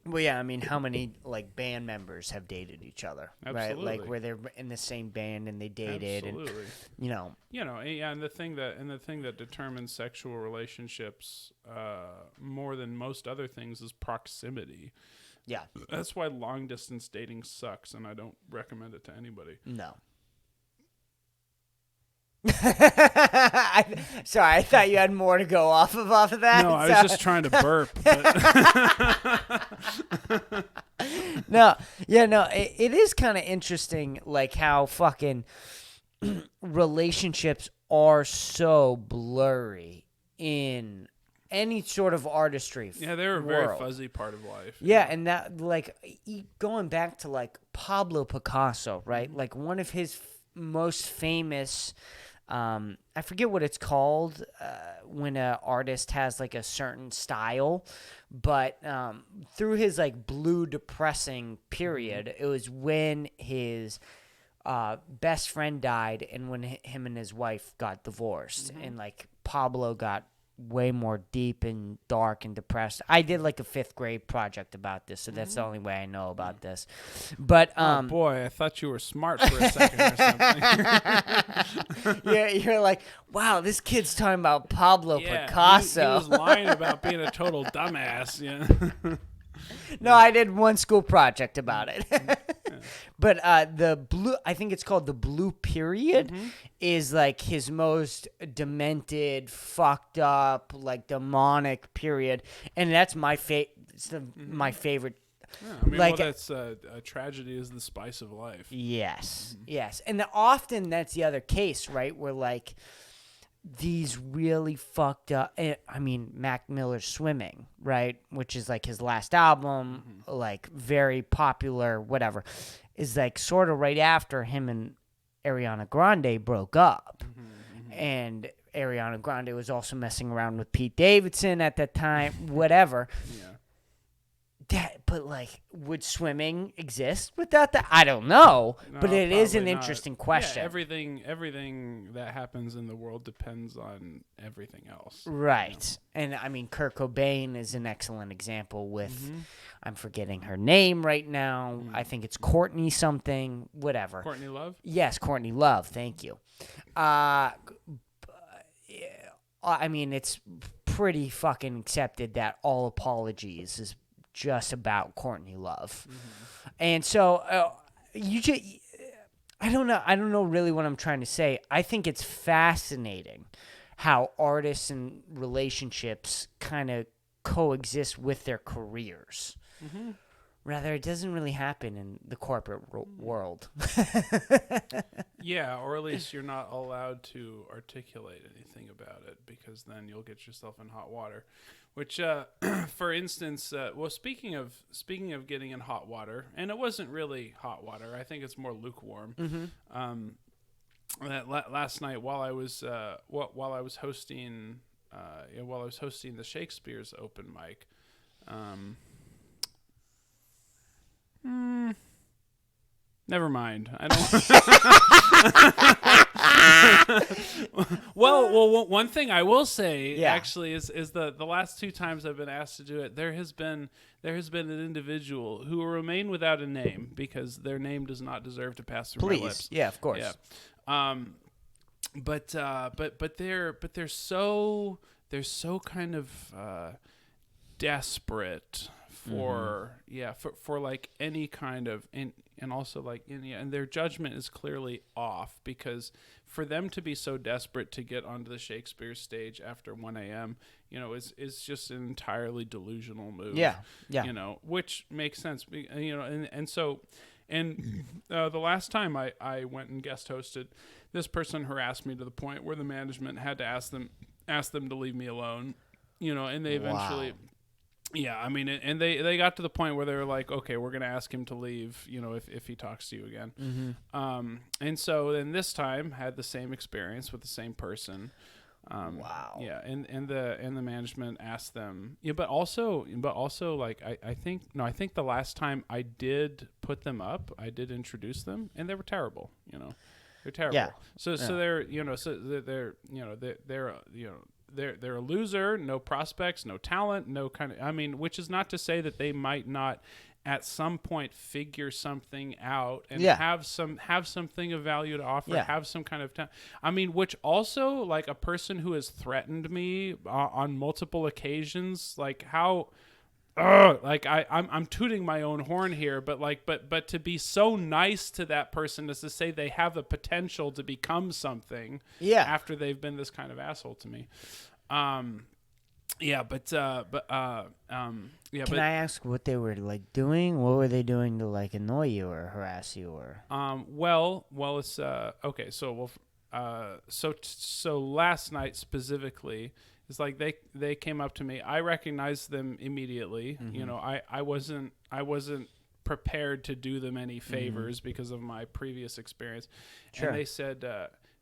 S1: Well, yeah, I mean, how many like band members have dated each other,
S2: Absolutely.
S1: right? Like where they're in the same band and they dated,
S2: Absolutely.
S1: and
S2: Yeah, and the thing that determines sexual relationships more than most other things is proximity.
S1: yeah,
S2: That's why long distance dating sucks, and I don't recommend it to anybody.
S1: no. Sorry, I thought you had more to go off of that.
S2: No, I was just trying to burp.
S1: No, yeah, no, it is kind of interesting, like how fucking relationships are so blurry in any sort of artistry.
S2: Yeah, they're a very fuzzy part of life.
S1: Yeah, and that, like, going back to like Pablo Picasso, right?
S2: Mm-hmm.
S1: Like one of his most famous. I forget what it's called when an artist has like a certain style, but through his like blue depressing period, it was when his best friend died and when him and his wife got divorced, and like Pablo got way more deep and dark and depressed. I did like a 5th grade project about this, so that's the only way I know about this. But
S2: oh boy, I thought you were smart for a second or something.
S1: you're like, wow, this kid's talking about Pablo Picasso.
S2: He was lying about being a total dumbass. Yeah.
S1: No, I did one school project about it. But the blue, I think it's called the blue period, is like his most demented, fucked up, like demonic period, and that's my my favorite.
S2: Yeah, I mean,
S1: like,
S2: well, that's a tragedy is the spice of life.
S1: Yes, yes, and often that's the other case, right? Where like these really fucked up. I mean, Mac Miller's Swimming, right, which is like his last album, like very popular, whatever, is like sort of right after him and Ariana Grande broke up, and Ariana Grande was also messing around with Pete Davidson at that time, whatever.
S2: Yeah.
S1: But like, would swimming exist without that? I don't know,
S2: No,
S1: but it is an
S2: probably
S1: interesting
S2: not.
S1: question.
S2: Yeah, everything that happens in the world depends on everything else.
S1: Right. And I mean, Kurt Cobain is an excellent example with, I'm forgetting her name right now. I think it's Courtney something, whatever.
S2: Courtney Love?
S1: Yes, Courtney Love. Thank you. I mean, it's pretty fucking accepted that All Apologies is just about Courtney Love. And so I don't know really what I'm trying to say. I think it's fascinating how artists and relationships kind of coexist with their careers. Rather, it doesn't really happen in the corporate world.
S2: Yeah, or at least you're not allowed to articulate anything about it, because then you'll get yourself in hot water. Which, for instance, well, speaking of getting in hot water, and it wasn't really hot water. I think it's more lukewarm. Last night, while I was hosting the Shakespeare's open mic, never mind. I don't. Well, one thing I will say actually is the last 2 times I've been asked to do it, there has been an individual who will remain without a name because their name does not deserve to pass through my lips.
S1: Yeah, of course.
S2: Yeah. But they're so kind of desperate for for like any kind of and also like and their judgment is clearly off, because for them to be so desperate to get onto the Shakespeare stage after 1 a.m., is just an entirely delusional move.
S1: Yeah.
S2: Which makes sense. The last time I went and guest hosted, this person harassed me to the point where the management had to ask them to leave me alone. And they eventually. Wow. Yeah, I mean, and they got to the point where they were like, okay, we're going to ask him to leave, if he talks to you again. And so then this time had the same experience with the same person.
S1: Wow.
S2: Yeah, and the management asked them. Yeah, but also like I think the last time I did put them up, I did introduce them, and they were terrible. They're terrible.
S1: Yeah.
S2: So they're they're a loser, no prospects, no talent, no kind of, I mean, which is not to say that they might not at some point figure something out and have something of value to offer, have some kind of I mean, which also, like, a person who has threatened me on multiple occasions, like, how like I'm tooting my own horn here, but like but to be so nice to that person is to say they have the potential to become something after they've been this kind of asshole to me. Can
S1: I ask what they were like doing? What were they doing to like annoy you or harass you or?
S2: Well, it's okay. So so last night specifically, it's like they came up to me. I recognized them immediately. Mm-hmm. You know, I wasn't prepared to do them any favors because of my previous experience. Sure. And they said.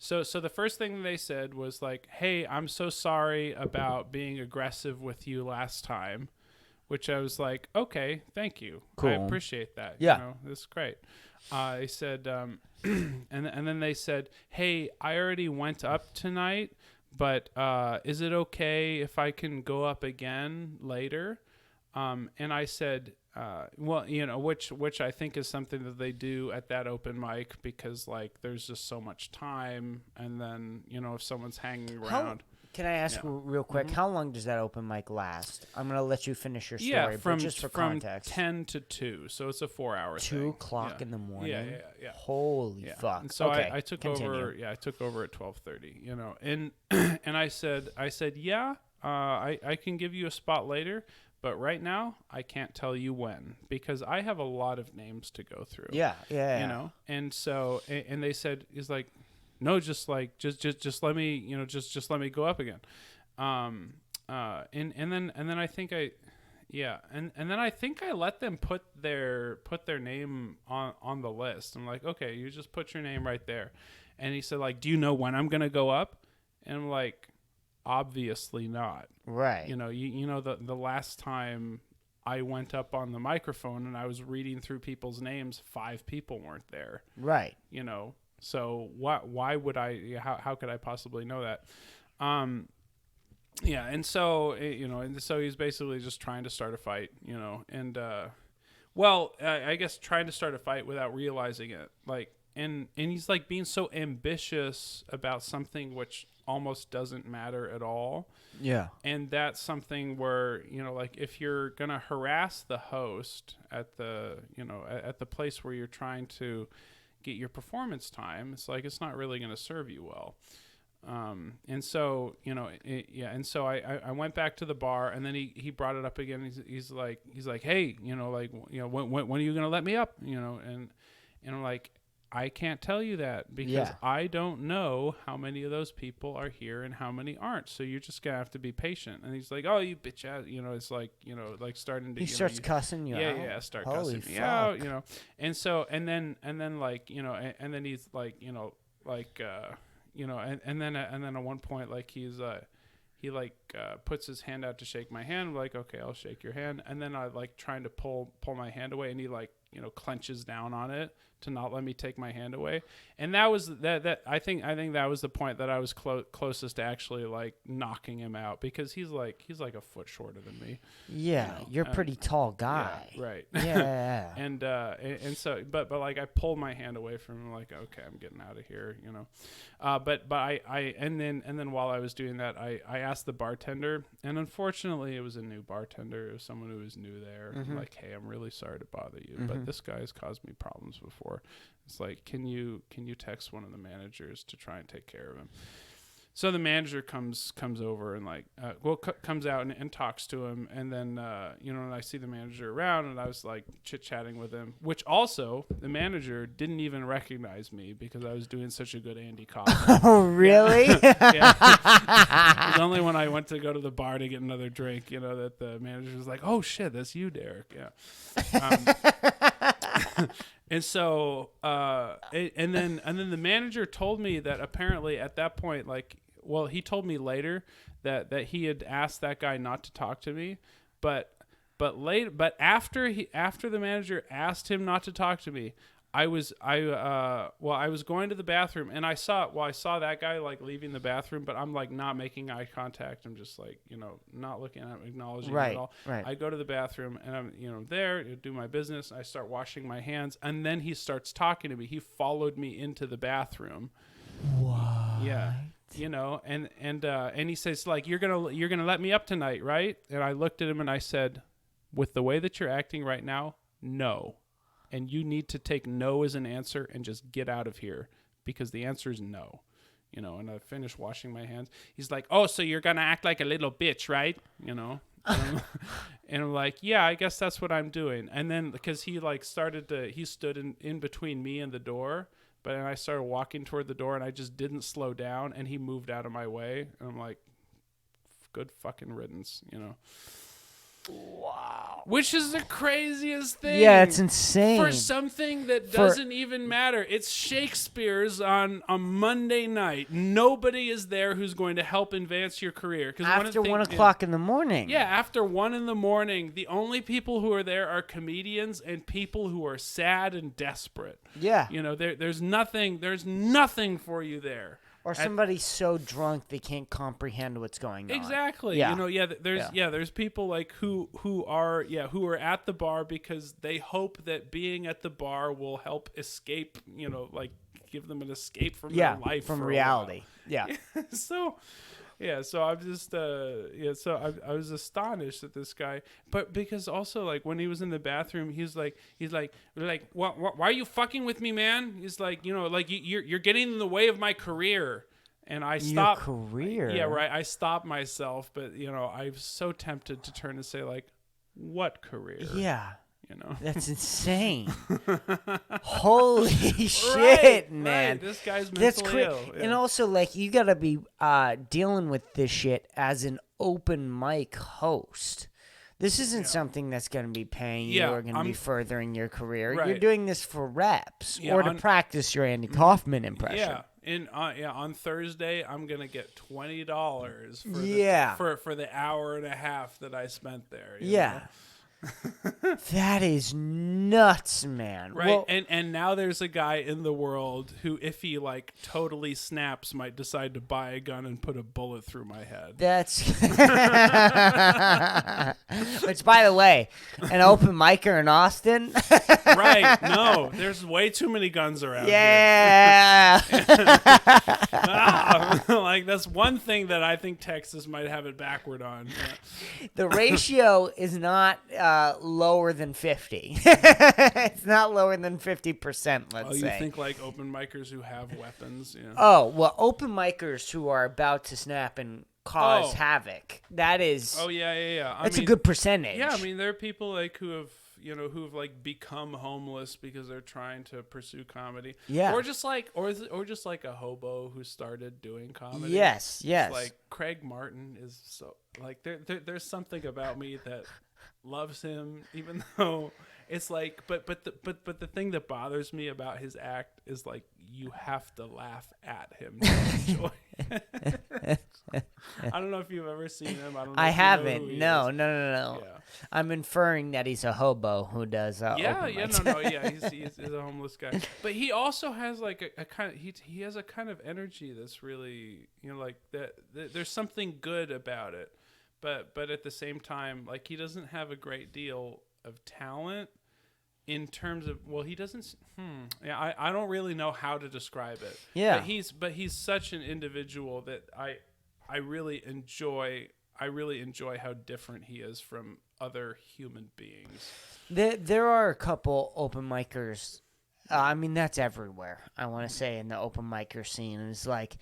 S2: So the first thing they said was like, "Hey, I'm so sorry about being aggressive with you last time," which I was like, "Okay, thank you. Cool. I appreciate that. Yeah, you know, that's great." They said, and then they said, "Hey, I already went up tonight, but is it okay if I can go up again later?" And I said, well, you know, which I think is something that they do at that open mic because, like, there's just so much time, and then, you know, if someone's hanging around.
S1: Can I ask real quick, how long does that open mic last? I'm going to let you finish your story, but just for context.
S2: 10 to 2, so it's a 4-hour thing.
S1: 2 o'clock in the morning?
S2: Yeah.
S1: Holy fuck.
S2: And so I took over, I took over at 12:30, you know, and and I said, I can give you a spot later. But right now, I can't tell you when because I have a lot of names to go through. Yeah. You know, and so and they said, "Is like, no, just let me, you know, just let me go up again." And then I think and then I think I let them put their name on the list. I'm like, okay, you just put your name right there. And he said, like, do you know when I'm gonna go up? And I'm like, obviously not.
S1: Right.
S2: You know, you know the last time I went up on the microphone and I was reading through people's names, 5 people weren't there.
S1: Right.
S2: You know, so why would I? How could I possibly know that? Yeah, and so you know, and so he's basically just trying to start a fight. You know, and I guess trying to start a fight without realizing it, like. And he's like being so ambitious about something which almost doesn't matter at all. Yeah. And that's something where, you know, like if you're going to harass the host at the, you know, at the place where you're trying to get your performance time, it's like it's not really going to serve you well. And so, you know, and so I went back to the bar and then he brought it up again. He's like, hey, you know, like, you know, when are you going to let me up? You know, and I'm like, I can't tell you that because I don't know how many of those people are here and how many aren't. So you're just going to have to be patient. And he's like, oh, you bitch ass. You know, it's like, you know, like starting to.
S1: He starts cussing you out.
S2: Yeah, start cussing me out, you know. And so, and then like, you know, and then he's like, you know, like, you know, and then at one point, like he puts his hand out to shake my hand. I'm like, okay, I'll shake your hand. And then I like trying to pull my hand away and he like, you know, clenches down on it to not let me take my hand away. And that was that I think that was the point that I was closest to actually like knocking him out because he's like a foot shorter than me.
S1: Yeah, you know? You're a pretty tall guy.
S2: Yeah, right.
S1: Yeah.
S2: and so but like I pulled my hand away from him like, okay, I'm getting out of here, you know. But I and then while I was doing that, I asked the bartender, and unfortunately it was a new bartender. It was someone who was new there. Mm-hmm. Like, hey, I'm really sorry to bother you, but this guy's caused me problems before. It's like, can you text one of the managers to try and take care of him? So the manager comes over and like, comes out and talks to him. And then, you know, and I see the manager around and I was like chit-chatting with him, which also the manager didn't even recognize me because I was doing such a good Andy Kaufman.
S1: Oh, really?
S2: Yeah. It was only when I went to go to the bar to get another drink, you know, that the manager was like, oh shit, that's you, Derek. Yeah. And so, and then the manager told me that apparently at that point, like, well, he told me later that he had asked that guy not to talk to me, but after the manager asked him not to talk to me, I was going to the bathroom, and I saw that guy like leaving the bathroom, but I'm like not making eye contact. I'm just like, not looking at him, acknowledging him at all.
S1: Right.
S2: I go to the bathroom, and I'm there, do my business. I start washing my hands, and then he starts talking to me. He followed me into the bathroom.
S1: What?
S2: Yeah. And he says like, you're gonna let me up tonight, right? And I looked at him and I said, with the way that you're acting right now, no. And you need to take no as an answer and just get out of here, because the answer is no. And I finished washing my hands. He's like, oh, so you're going to act like a little bitch, right? And I'm like, yeah, I guess that's what I'm doing. And then because he like he stood in between me and the door, but then I started walking toward the door and I just didn't slow down, and he moved out of my way. And I'm like, good fucking riddance,
S1: Wow.
S2: Which is the craziest thing.
S1: Yeah, it's insane.
S2: For something that doesn't even matter. It's Shakespeare's on a Monday night. Nobody is there who's going to help advance your career.
S1: After 1 o'clock in the morning.
S2: Yeah, after 1 in the morning. The only people who are there are comedians and people who are sad and desperate.
S1: Yeah.
S2: There's nothing for you there.
S1: Or somebody's so drunk they can't comprehend what's going on.
S2: Exactly.
S1: Yeah.
S2: There's people like who are at the bar because they hope that being at the bar will help escape, like give them an escape from their life,
S1: from reality. Yeah.
S2: So I'm just so I was astonished at this guy, but because also like when he was in the bathroom, he's like why are you fucking with me, man? He's like, like you're getting in the way of my career. And I stopped.
S1: Your career?
S2: Yeah, right. I stopped myself, but I'm so tempted to turn and say like, what career?
S1: Yeah. That's insane. Holy shit,
S2: right,
S1: man.
S2: Right. This guy's mentally ill. Yeah.
S1: And also, like, you got to be dealing with this shit as an open mic host. This isn't something that's going to be paying you or going to be furthering your career. Right. You're doing this for reps or to practice your Andy Kaufman impression.
S2: Yeah. And on Thursday, I'm gonna get $20 for the hour and a half that I spent there. You know?
S1: That is nuts, man.
S2: Right.
S1: Well,
S2: and now there's a guy in the world who, if he like totally snaps, might decide to buy a gun and put a bullet through my head.
S1: That's which, by the way, an open micer in Austin.
S2: Right. No, there's way too many guns around.
S1: Yeah.
S2: Like that's one thing that I think Texas might have it backward on. Yeah.
S1: The ratio is not lower than 50. It's not lower than 50%, let's say.
S2: Oh, you think like open micers who have weapons? Yeah.
S1: Oh, well, open micers who are about to snap and cause havoc. That is...
S2: Oh, yeah.
S1: That's a good percentage.
S2: Yeah, I mean, there are people like who've like become homeless because they're trying to pursue comedy.
S1: Yeah.
S2: Or just like a hobo who started doing comedy.
S1: Yes.
S2: It's like Craig Martin is so like there's something about me that loves him, even though it's like but the thing that bothers me about his act is like you have to laugh at him to enjoy it. I don't know if you've ever seen him. I haven't.
S1: No.
S2: Yeah.
S1: I'm inferring that he's a hobo who does
S2: yeah, he's a homeless guy. But he also has like a kind of he has a kind of energy that's really, like that there's something good about it. But at the same time, like he doesn't have a great deal of talent in terms of, well, he doesn't. I don't really know how to describe it.
S1: Yeah.
S2: But he's such an individual that I really enjoy how different he is from other human beings.
S1: There are a couple open micers. I mean, that's everywhere. I want to say in the open micer scene, and it's like.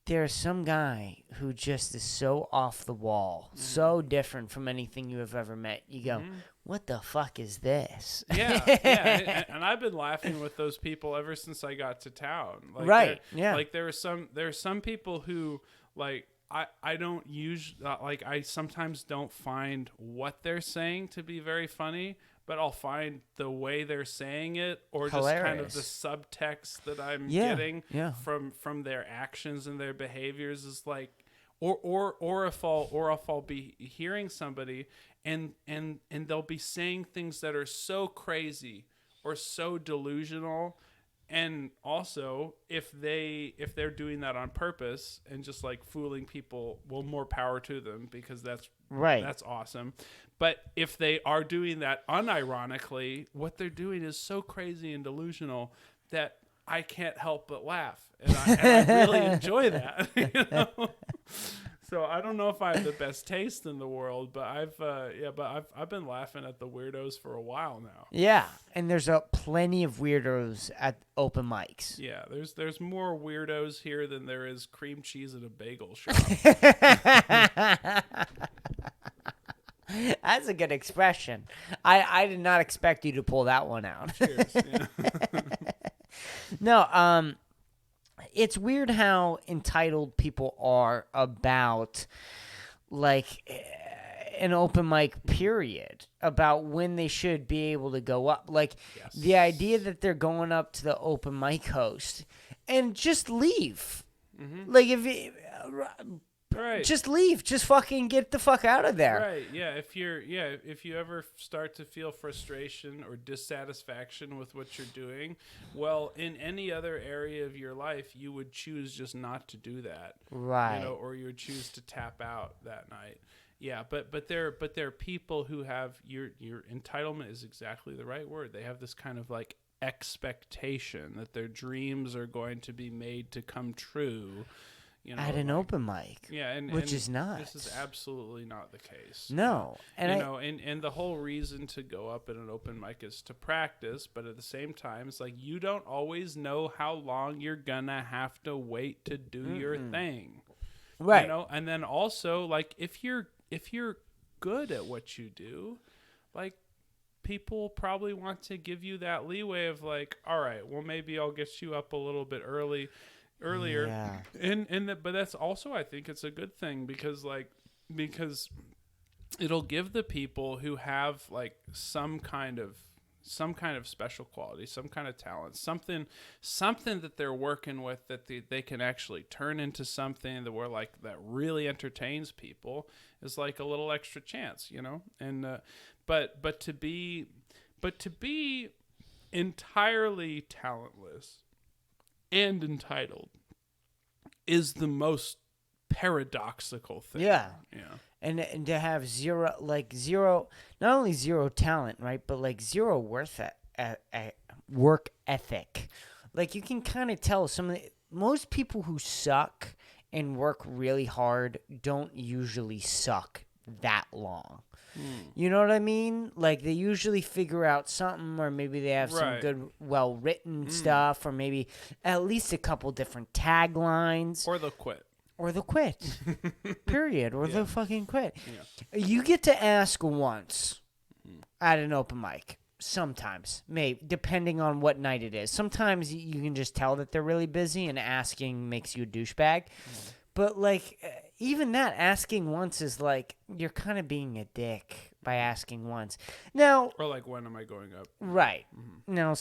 S1: There's some guy who just is so off the wall, so different from anything you have ever met. You go, what the fuck is this?
S2: Yeah. And I've been laughing with those people ever since I got to town. Like,
S1: right. Yeah.
S2: Like there are some people who like I don't use like I sometimes don't find what they're saying to be very funny. But I'll find the way they're saying it, or
S1: hilarious.
S2: Just kind of the subtext that I'm getting from their actions and their behaviors is like, or if I'll be hearing somebody and they'll be saying things that are so crazy or so delusional. And also, if they're doing that on purpose and just like fooling people, well, more power to them, because that's awesome. But if they are doing that unironically, what they're doing is so crazy and delusional that I can't help but laugh, and I really enjoy that. So I don't know if I have the best taste in the world, but I've been laughing at the weirdos for a while now.
S1: Yeah, and there's plenty of weirdos at open mics.
S2: Yeah, there's more weirdos here than there is cream cheese at a bagel shop.
S1: That's a good expression. I did not expect you to pull that one out.
S2: Cheers. Yeah.
S1: No, it's weird how entitled people are about, like, an open mic period, about when they should be able to go up. Like,
S2: yes.
S1: The idea that they're going up to the open mic host and just leave. Mm-hmm. Like,
S2: right.
S1: Just leave. Just fucking get the fuck out of there.
S2: Right. Yeah. If you ever start to feel frustration or dissatisfaction with what you're doing, well, in any other area of your life, you would choose just not to do that.
S1: Right.
S2: Or you would choose to tap out that night. Yeah. But there are people who have your entitlement is exactly the right word. They have this kind of like expectation that their dreams are going to be made to come true.
S1: At an open mic, which is not.
S2: This is absolutely not the case.
S1: No,
S2: and the whole reason to go up at an open mic is to practice, but at the same time, it's like you don't always know how long you're gonna have to wait to do your thing,
S1: right?
S2: And then also, like, if you're good at what you do, like, people probably want to give you that leeway of like, all right, well, maybe I'll get you up a little bit earlier. But that's also, I think it's a good thing because it'll give the people who have like some kind of special quality, some kind of talent, something that they're working with that they can actually turn into something that really entertains people, is like a little extra chance, and but to be entirely talentless and entitled is the most paradoxical thing.
S1: Yeah. And to have zero, not only zero talent, right, but like zero work ethic. Like, you can kind of tell most people who suck and work really hard don't usually suck that long. You know what I mean? Like, they usually figure out something, or maybe they have some good, well-written stuff, or maybe at least a couple different taglines.
S2: Or they'll quit.
S1: Period. Or they'll fucking quit. Yeah. You get to ask once at an open mic. Sometimes, maybe, depending on what night it is. Sometimes you can just tell that they're really busy, and asking makes you a douchebag. But, like, even that, asking once is like, you're kind of being a dick by asking once. Now,
S2: or like, when am I going up?
S1: Right. Mm-hmm. Now,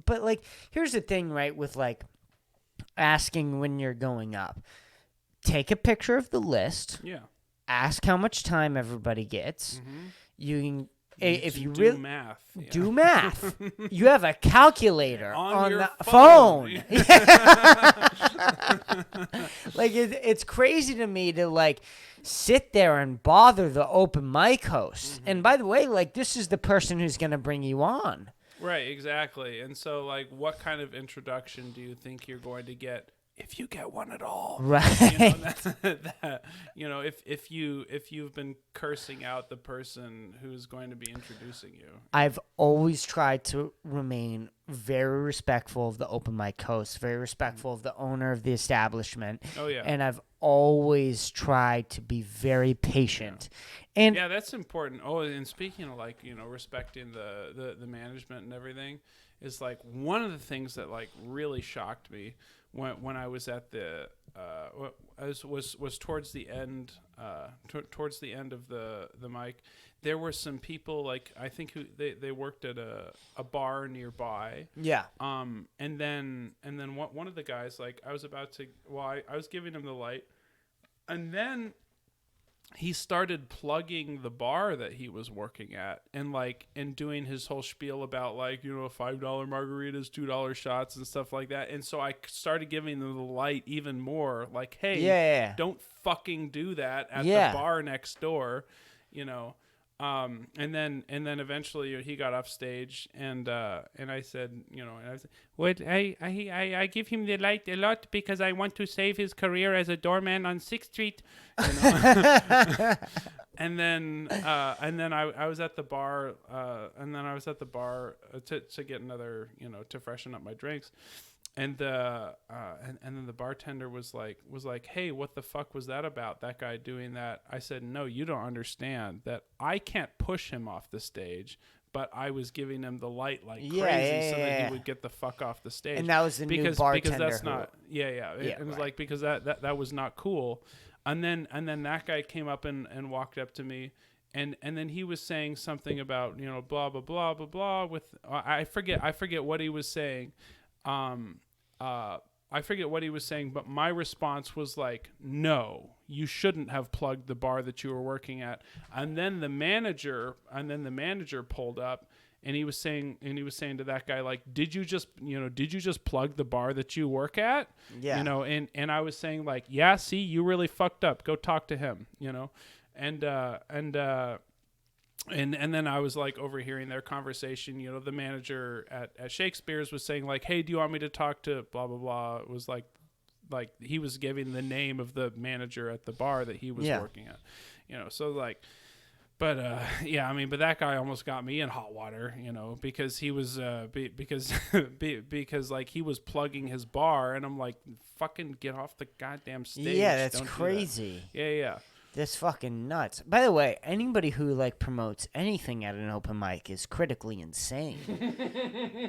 S1: but like, here's the thing, right, with like asking when you're going up. Take a picture of the list.
S2: Yeah.
S1: Ask how much time everybody gets. Mm-hmm. You can. If you
S2: do math. Yeah.
S1: Do math. You have a calculator on the phone. Like, it's crazy to me to like sit there and bother the open mic host. Mm-hmm. And by the way, like, this is the person who's going to bring you on.
S2: Right, exactly. And so, like, what kind of introduction do you think you're going to get? If you get one at all,
S1: right?
S2: If you've been cursing out the person who's going to be introducing you.
S1: I've always tried to remain very respectful of the open mic host, very respectful of the owner of the establishment.
S2: Oh yeah,
S1: and I've always tried to be very patient.
S2: Yeah.
S1: And
S2: that's important. Oh, and speaking of like respecting the management and everything, is like one of the things that like really shocked me. When I was at the was towards the end towards the end of the mic, there were some people, like, I think who they worked at a bar nearby.
S1: Yeah.
S2: And then one of the guys, like, I was giving him the light, and then he started plugging the bar that he was working at and doing his whole spiel about like, you know, $5 margaritas, $2 shots and stuff like that. And so I started giving them the light even more like, hey, don't fucking do that at the bar next door, you know. And then eventually he got off stage and I said, you know, and I said, "What? I give him the light a lot because I want to save his career as a doorman on 6th Street." You know? and then I was at the bar, to get another, you know, to freshen up my drinks. And then the bartender was like, "Hey, what the fuck was that about? That guy doing that?" I said, "No, you don't understand that I can't push him off the stage, but I was giving him the light like crazy so that he would get the fuck off the stage."
S1: And that was the new bartender.
S2: Because that's not it was like because that was not cool. And then that guy came up and walked up to me. And then he was saying something about, you know, blah blah blah blah blah with I forget what he was saying. I forget what he was saying, but my response was like, "No, you shouldn't have plugged the bar that you were working at." And then the manager pulled up and he was saying to that guy, like, did you just plug the bar that you work at?
S1: Yeah.
S2: You know, and I was saying like, "Yeah, see, you really fucked up. Go talk to him," you know? And then I was like overhearing their conversation. You know, the manager at Shakespeare's was saying like, "Hey, do you want me to talk to blah blah blah?" It was like he was giving the name of the manager at the bar that he was working at. You know, so like, but I mean, but that guy almost got me in hot water. You know, because he was because like he was plugging his bar, and I'm like, "Fucking get off the goddamn stage!"
S1: Yeah, that's
S2: Don't
S1: crazy.
S2: Do that. Yeah.
S1: That's fucking nuts. By the way, anybody who like promotes anything at an open mic is critically insane.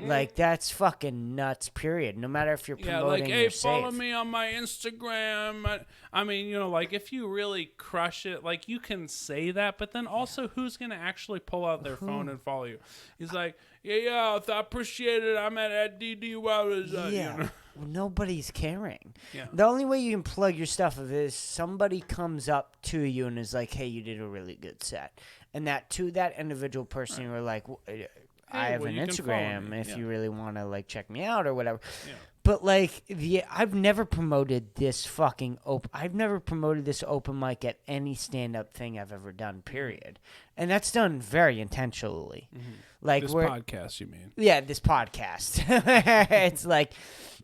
S1: Like that's fucking nuts. Period. No matter if you're promoting,
S2: like, hey, follow me on my Instagram. I mean, you know, like if you really crush it, like you can say that, but then also, who's gonna actually pull out their phone and follow you? He's like, yeah, I appreciate it. I'm at DD Wilder's.
S1: Yeah.
S2: You know?
S1: Nobody's caring.
S2: Yeah.
S1: The only way you can plug your stuff is somebody comes up to you and is like, "Hey, you did a really good set," and that to that individual person, you're like, "I have an Instagram if you really want to like check me out or whatever." Yeah. But like, I've never promoted this fucking I've never promoted this open mic at any stand-up thing I've ever done. Period, and that's done very intentionally. Mm-hmm. Like
S2: this podcast, you mean?
S1: Yeah, this podcast. It's like,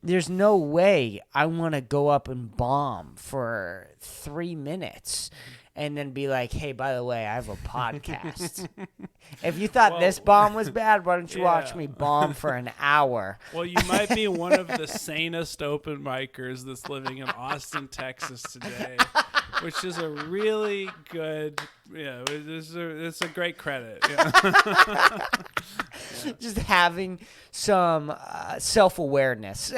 S1: there's no way I want to go up and bomb for 3 minutes and then be like, "Hey, by the way, I have a podcast." If you thought this bomb was bad, why don't you watch me bomb for an hour?
S2: Well, you might be one of the sanest open micers that's living in Austin, Texas today, which is a really good, it's a great credit. Yeah.
S1: Just having some self-awareness.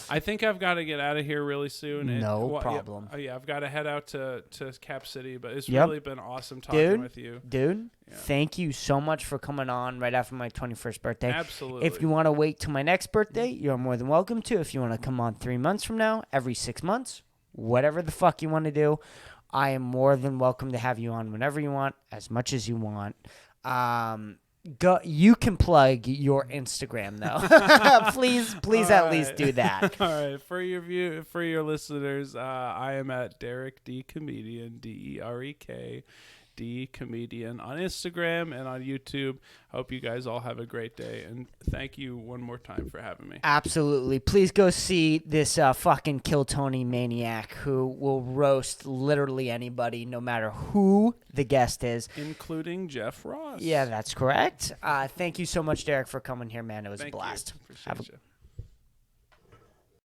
S2: I think I've got to get out of here really soon.
S1: No problem.
S2: I've got to head out to Cap City, but it's really been awesome talking with you.
S1: Dude, thank you so much for coming on right after my 21st birthday.
S2: Absolutely.
S1: If you want to wait till my next birthday, you're more than welcome to. If you want to come on 3 months from now, every 6 months, whatever the fuck you want to do, I am more than welcome to have you on whenever you want, as much as you want. You can plug your Instagram though. please at least do that.
S2: All right, for your listeners, I am at Derek D Comedian, DEREK D Comedian on Instagram and on YouTube. Hope you guys all have a great day, and thank you one more time for having me.
S1: Absolutely. Please go see this fucking Kill Tony maniac who will roast literally anybody, no matter who the guest is.
S2: Including Jeff Ross.
S1: Yeah, that's correct. Thank you so much, Derek, for coming here, man. It was a blast.
S2: Appreciate you.